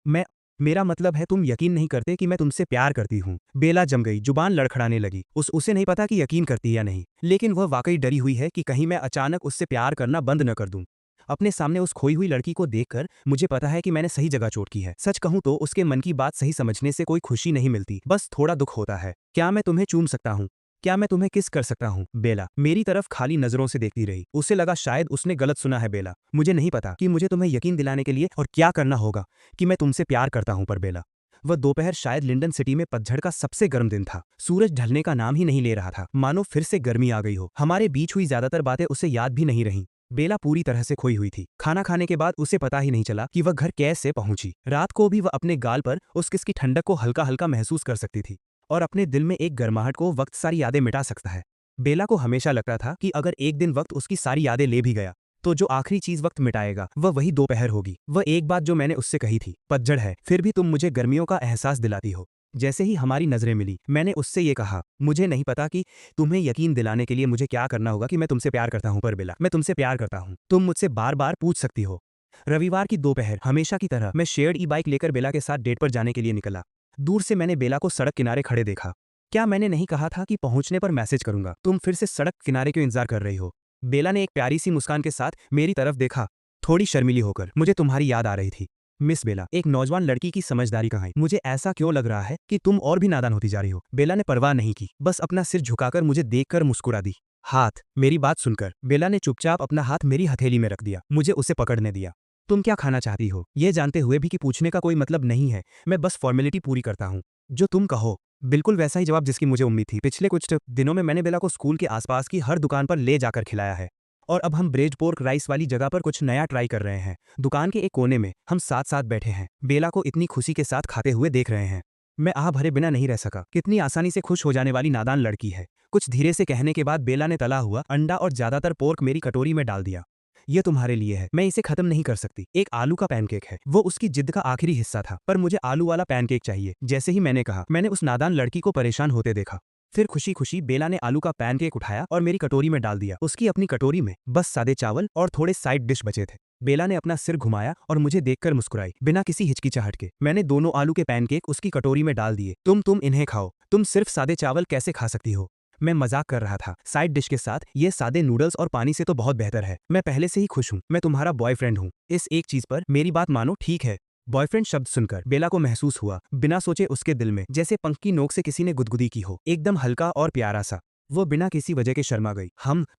मेरा मतलब है, तुम यकीन नहीं करते कि मैं तुमसे प्यार करती हूँ। बेला जम गई, जुबान लड़खड़ाने लगी। उसे नहीं पता कि यकीन करती या नहीं, लेकिन वह वाकई डरी हुई है कि कहीं मैं अचानक उससे प्यार करना बंद न कर दूं। अपने सामने उस खोई हुई लड़की को देखकर मुझे पता है कि मैंने सही जगह चोट की है। सच कहूं तो उसके मन की बात सही समझने से कोई खुशी नहीं मिलती, बस थोड़ा दुख होता है। क्या मैं तुम्हें चूम सकता हूँ? क्या मैं तुम्हें किस कर सकता हूँ? बेला मेरी तरफ खाली नजरों से देखती रही। उसे लगा शायद उसने गलत सुना है। बेला, मुझे नहीं पता कि मुझे तुम्हें यकीन दिलाने के लिए और क्या करना होगा कि मैं तुमसे प्यार करता हूँ, पर बेला। वह दोपहर शायद लिंडन सिटी में पतझड़ का सबसे गर्म दिन था। सूरज ढलने का नाम ही नहीं ले रहा था, मानो फिर से गर्मी आ गई हो। हमारे बीच हुई ज्यादातर बातें उसे याद भी नहीं रहीं। बेला पूरी तरह से खोई हुई थी। खाना खाने के बाद उसे पता ही नहीं चला कि वह घर कैसे पहुंची। रात को भी वह अपने गाल पर उस किस की ठंडक को हल्का हल्का महसूस कर सकती थी और अपने दिल में एक गर्माहट को वक्त सारी यादें मिटा सकता है। बेला को हमेशा लगता था कि अगर एक दिन वक्त उसकी सारी यादें ले भी गया तो जो आखिरी चीज वक्त मिटाएगा वह वही दोपहर होगी। वह एक बात जो मैंने उससे कही थी, पतझड़ है फिर भी तुम मुझे गर्मियों का एहसास दिलाती हो। जैसे ही हमारी नजरें मिली मैंने उससे ये कहा, मुझे नहीं पता कि तुम्हें यकीन दिलाने के लिए मुझे क्या करना होगा कि मैं तुमसे प्यार करता हूं, पर बेला मैं तुमसे प्यार करता हूं। तुम मुझसे बार बार पूछ सकती हो। रविवार की दोपहर हमेशा की तरह मैं शेयर्ड ई बाइक लेकर बेला के साथ डेट पर जाने के लिए निकला। दूर से मैंने बेला को सड़क किनारे खड़े देखा। क्या मैंने नहीं कहा था कि पहुंचने पर मैसेज करूंगा? तुम फिर से सड़क किनारे क्यों इंतजार कर रही हो? बेला ने एक प्यारी सी मुस्कान के साथ मेरी तरफ देखा, थोड़ी शर्मीली होकर। मुझे तुम्हारी याद आ रही थी मिस बेला, एक नौजवान लड़की की समझदारी कहानी। मुझे ऐसा क्यों लग रहा है कि तुम और भी नादान होती जा रही हो? बेला ने परवाह नहीं की, बस अपना सिर झुकाकर मुझे देखकर मुस्कुरा दी। हाथ मेरी बात सुनकर बेला ने चुपचाप अपना हाथ मेरी हथेली में रख दिया। मुझे उसे पकड़ने दिया। तुम क्या खाना चाहती हो? यह जानते हुए भी कि पूछने का कोई मतलब नहीं है, मैं बस फॉर्मेलिटी पूरी करता हूँ। जो तुम कहो। बिल्कुल वैसा ही जवाब जिसकी मुझे उम्मीद थी। पिछले कुछ दिनों में मैंने बेला को स्कूल के आसपास की हर दुकान पर ले जाकर खिलाया है और अब हम ब्रेड पोर्क राइस वाली जगह पर कुछ नया ट्राई कर रहे हैं। दुकान के एक कोने में हम साथ साथ बैठे हैं, बेला को इतनी खुशी के साथ खाते हुए देख रहे हैं। मैं आह भरे बिना नहीं रह सका। कितनी आसानी से खुश हो जाने वाली नादान लड़की है। कुछ धीरे से कहने के बाद बेला ने तला हुआ अंडा और ज्यादातर पोर्क मेरी कटोरी में डाल दिया। ये तुम्हारे लिए है, मैं इसे खत्म नहीं कर सकती। एक आलू का पैनकेक है। वो उसकी जिद का आखिरी हिस्सा था, पर मुझे आलू वाला पैनकेक चाहिए। जैसे ही मैंने कहा, मैंने उस नादान लड़की को परेशान होते देखा। फिर खुशी खुशी बेला ने आलू का पैनकेक उठाया और मेरी कटोरी में डाल दिया। उसकी अपनी कटोरी में बस सादे चावल और थोड़े साइड डिश बचे थे। बेला ने अपना सिर घुमाया और मुझे देखकर मुस्कुराई, बिना किसी हिचकिचाहट के। मैंने दोनों आलू के पैनकेक उसकी कटोरी में डाल दिए। तुम इन्हें खाओ। तुम सिर्फ सादे चावल कैसे खा सकती हो? मैं मजाक कर रहा था। साइड डिश के साथ ये सादे नूडल्स और पानी से तो बहुत बेहतर है। मैं पहले से ही खुश हूँ। मैं तुम्हारा बॉयफ्रेंड हूँ। इस एक चीज पर मेरी बात मानो, ठीक है? बॉयफ्रेंड शब्द सुनकर बेला को महसूस हुआ, बिना सोचे उसके दिल में जैसे पंख की नोक से किसी ने गुदगुदी की हो, एकदम हल्का और प्यारा सा। वो बिना किसी वजह के शर्मा गई।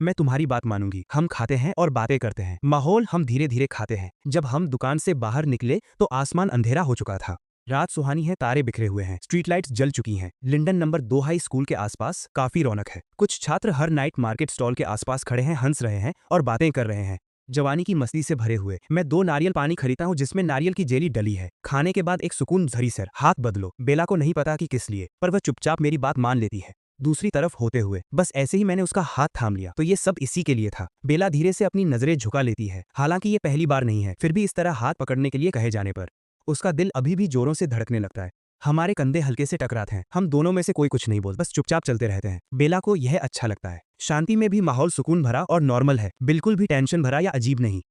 मैं तुम्हारी बात मानूंगी। हम खाते हैं और बातें करते हैं। माहौल हम धीरे धीरे खाते हैं। जब हम दुकान से बाहर निकले तो आसमान अंधेरा हो चुका था। रात सुहानी है, तारे बिखरे हुए हैं, स्ट्रीट लाइट्स जल चुकी हैं। लिंडन नंबर 2 हाई स्कूल के आसपास काफी रौनक है। कुछ छात्र हर नाइट मार्केट स्टॉल के आसपास खड़े हैं, हंस रहे हैं और बातें कर रहे हैं। जवानी की मस्ती से भरे हुए मैं 2 नारियल पानी खरीदता हूँ जिसमें नारियल की जेली डली है। खाने के बाद एक सुकून भरी सर। हाथ बदलो। बेला को नहीं पता कि किस लिए, पर वह चुपचाप मेरी बात मान लेती है। दूसरी तरफ होते हुए बस ऐसे ही मैंने उसका हाथ थाम लिया तो ये सब इसी के लिए था। बेला धीरे से अपनी नजरें झुका लेती है, हालांकि ये पहली बार नहीं है, फिर भी इस तरह हाथ पकड़ने के लिए कहे जाने पर उसका दिल अभी भी जोरों से धड़कने लगता है। हमारे कंधे हल्के से टकराते हैं। हम दोनों में से कोई कुछ नहीं बोल, बस चुपचाप चलते रहते हैं। बेला को यह अच्छा लगता है। शांति में भी माहौल सुकून भरा और नॉर्मल है, बिल्कुल भी टेंशन भरा या अजीब नहीं।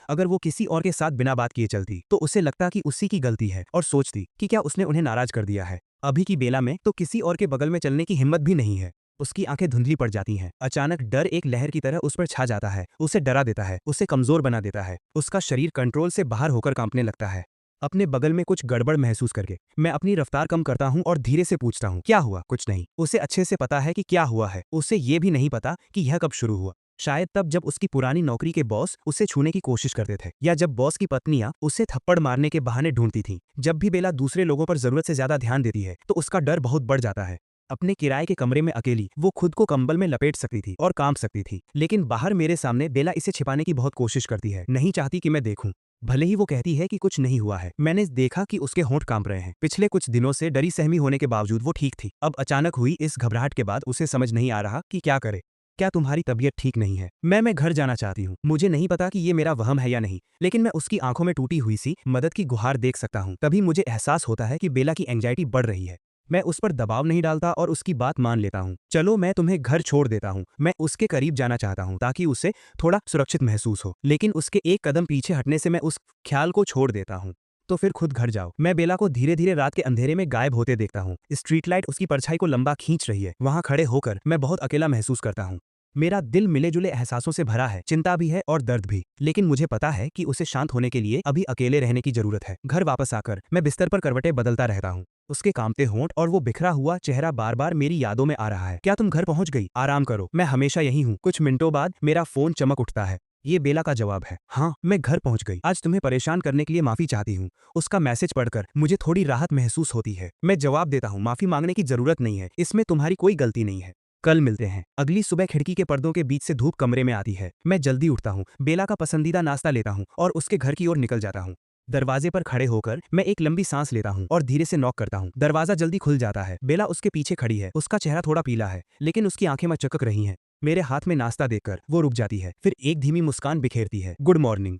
अगर वो किसी और के साथ बिना बात किए चलती तो उसे लगता कि उसी की गलती है और सोचती कि क्या उसने उन्हें नाराज कर दिया है। अभी की बेला में तो किसी और के बगल में चलने की हिम्मत भी नहीं है। उसकी आंखें धुंधली पड़ जाती हैं। अचानक डर एक लहर की तरह उस पर छा जाता है, उसे डरा देता है, उसे कमजोर बना देता है। उसका शरीर कंट्रोल से बाहर होकर कांपने लगता है। अपने बगल में कुछ गड़बड़ महसूस करके मैं अपनी रफ्तार कम करता हूँ और धीरे से पूछता हूँ, क्या हुआ? कुछ नहीं। उसे अच्छे से पता है कि क्या हुआ है। उसे ये भी नहीं पता कि यह कब शुरू हुआ। शायद तब जब उसकी पुरानी नौकरी के बॉस उसे छूने की कोशिश करते थे, या जब बॉस की पत्नियां उसे थप्पड़ मारने के बहाने ढूंढती थीं। जब भी बेला दूसरे लोगों पर जरूरत से ज्यादा ध्यान देती है तो उसका डर बहुत बढ़ जाता है। अपने किराए के कमरे में अकेली वो खुद को कंबल में लपेट सकती थी और कांप सकती थी, लेकिन बाहर मेरे सामने बेला इसे छिपाने की बहुत कोशिश करती है, नहीं चाहती कि मैं देखूं। भले ही वो कहती है कि कुछ नहीं हुआ है, मैंने देखा कि उसके होंठ कांप रहे हैं। पिछले कुछ दिनों से डरी सहमी होने के बावजूद वो ठीक थी। अब अचानक हुई इस घबराहट के बाद उसे समझ नहीं आ रहा कि क्या करे। क्या तुम्हारी तबीयत ठीक नहीं है? मैं घर जाना चाहती हूँ। मुझे नहीं पता कि ये मेरा वहम है या नहीं, लेकिन मैं उसकी आंखों में टूटी हुई सी मदद की गुहार देख सकता हूँ। तभी मुझे एहसास होता है कि बेला की एंजाइटी बढ़ रही है। मैं उस पर दबाव नहीं डालता और उसकी बात मान लेता हूँ। चलो, मैं तुम्हें घर छोड़ देता हूँ। मैं उसके करीब जाना चाहता हूँ ताकि उसे थोड़ा सुरक्षित महसूस हो, लेकिन उसके एक कदम पीछे हटने से मैं उस ख्याल को छोड़ देता हूँ। तो फिर खुद घर जाओ। मैं बेला को धीरे धीरे रात के अंधेरे में गायब होते देखता हूँ। स्ट्रीट लाइट उसकी परछाई को लंबा खींच रही है। वहां खड़े होकर मैं बहुत अकेला महसूस करता हूँ। मेरा दिल मिले जुले एहसासों से भरा है, चिंता भी है और दर्द भी, लेकिन मुझे पता है कि उसे शांत होने के लिए अभी अकेले रहने की जरूरत है। घर वापस आकर मैं बिस्तर पर करवटें बदलता रहता हूँ। उसके कांपते होंठ और वो बिखरा हुआ चेहरा बार बार मेरी यादों में आ रहा है। क्या तुम घर पहुंच गई? आराम करो, मैं हमेशा यही हूँ। कुछ मिनटों बाद मेरा फोन चमक उठता है। ये बेला का जवाब है। हाँ, मैं घर पहुंच गई। आज तुम्हें परेशान करने के लिए माफी चाहती हूँ। उसका मैसेज पढ़कर मुझे थोड़ी राहत महसूस होती है। मैं जवाब देता हूँ, माफी मांगने की जरूरत नहीं है, इसमें तुम्हारी कोई गलती नहीं है। कल मिलते हैं। अगली सुबह खिड़की के पर्दों के बीच से धूप कमरे में आती है। मैं जल्दी उठता हूँ, बेला का पसंदीदा नाश्ता लेता हूँ और उसके घर की ओर निकल जाता हूँ। दरवाजे पर खड़े होकर मैं एक लंबी सांस लेता हूँ और धीरे से नॉक करता हूँ। दरवाजा जल्दी खुल जाता है। बेला उसके पीछे खड़ी है। उसका चेहरा थोड़ा पीला है, लेकिन उसकी आंखें चकक रही हैं। मेरे हाथ में नाश्ता देखकर वो रुक जाती है, फिर एक धीमी मुस्कान बिखेरती है। Good morning.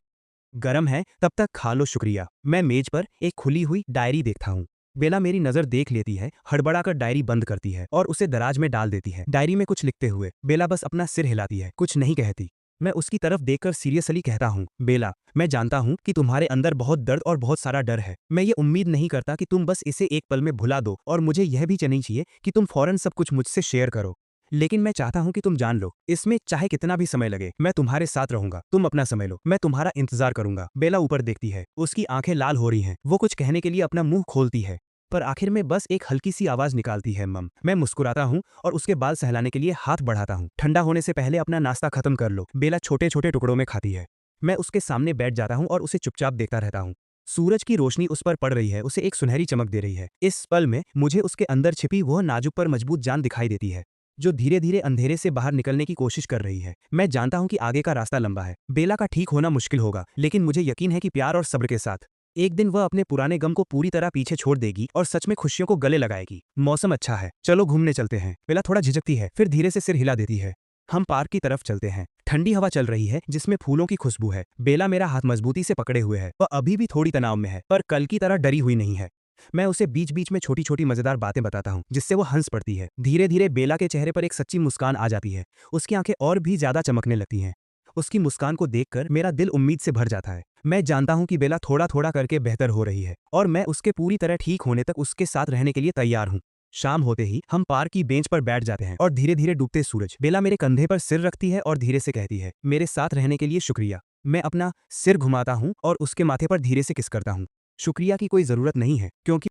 गरम है, तब तक खा लो, शुक्रिया। मैं मेज पर एक खुली हुई डायरी देखता हूँ। बेला मेरी नजर देख लेती है, हड़बड़ाकर डायरी बंद करती है और उसे दराज में डाल देती है। डायरी में कुछ लिखते हुए बेला बस अपना सिर हिलाती है, कुछ नहीं कहती। मैं उसकी तरफ देखकर सीरियसली कहता हूँ, बेला, मैं जानता हूँ कि तुम्हारे अंदर बहुत दर्द और बहुत सारा डर है। मैं ये उम्मीद नहीं करता कि तुम बस इसे एक पल में भुला दो, और मुझे यह भी नहीं चाहिए कि तुम फौरन सब कुछ मुझसे शेयर करो। लेकिन मैं चाहता हूं कि तुम जान लो, इसमें चाहे कितना भी समय लगे, मैं तुम्हारे साथ रहूंगा। तुम अपना समय लो, मैं तुम्हारा इंतजार करूंगा। बेला ऊपर देखती है, उसकी आंखें लाल हो रही हैं। वो कुछ कहने के लिए अपना मुंह खोलती है, पर आखिर में बस एक हल्की सी आवाज निकालती है, मम। मैं मुस्कुराता हूं और उसके बाल सहलाने के लिए हाथ बढ़ाता हूं। ठंडा होने से पहले अपना नाश्ता खत्म कर लो। बेला छोटे छोटे टुकड़ों में खाती है। मैं उसके सामने बैठ जाता हूं और उसे चुपचाप देखता रहता हूं। सूरज की रोशनी उस पर पड़ रही है, उसे एक सुनहरी चमक दे रही है। इस पल में मुझे उसके अंदर छिपी वह नाजुक पर मजबूत जान दिखाई देती है, जो धीरे धीरे अंधेरे से बाहर निकलने की कोशिश कर रही है। मैं जानता हूं कि आगे का रास्ता लंबा है। बेला का ठीक होना मुश्किल होगा, लेकिन मुझे यकीन है कि प्यार और सब्र के साथ एक दिन वह अपने पुराने गम को पूरी तरह पीछे छोड़ देगी और सच में खुशियों को गले लगाएगी। मौसम अच्छा है, चलो घूमने चलते हैं। बेला थोड़ा झिझकती है, फिर धीरे से सिर हिला देती है। हम पार्क की तरफ चलते हैं। ठंडी हवा चल रही है जिसमें फूलों की खुशबू है। बेला मेरा हाथ मजबूती से पकड़े हुए है। वह अभी भी थोड़ी तनाव में है, पर कल की तरह डरी हुई नहीं है। मैं उसे बीच बीच में छोटी छोटी मजेदार बातें बताता हूँ, जिससे वो हंस पड़ती है। धीरे धीरे बेला के चेहरे पर एक सच्ची मुस्कान आ जाती है। उसकी आंखें और भी ज्यादा चमकने लगती हैं। उसकी मुस्कान को देखकर मेरा दिल उम्मीद से भर जाता है। मैं जानता हूँ कि बेला थोड़ा थोड़ा करके बेहतर हो रही है, और मैं उसके पूरी तरह ठीक होने तक उसके साथ रहने के लिए तैयार हूँ। शाम होते ही हम पार्क की बेंच पर बैठ जाते हैं और धीरे धीरे डूबते सूरज। बेला मेरे कंधे पर सिर रखती है और धीरे से कहती है, मेरे साथ रहने के लिए शुक्रिया। मैं अपना सिर घुमाता हूँ और उसके माथे पर धीरे से किस करता हूँ। शुक्रिया की कोई जरूरत नहीं है, क्योंकि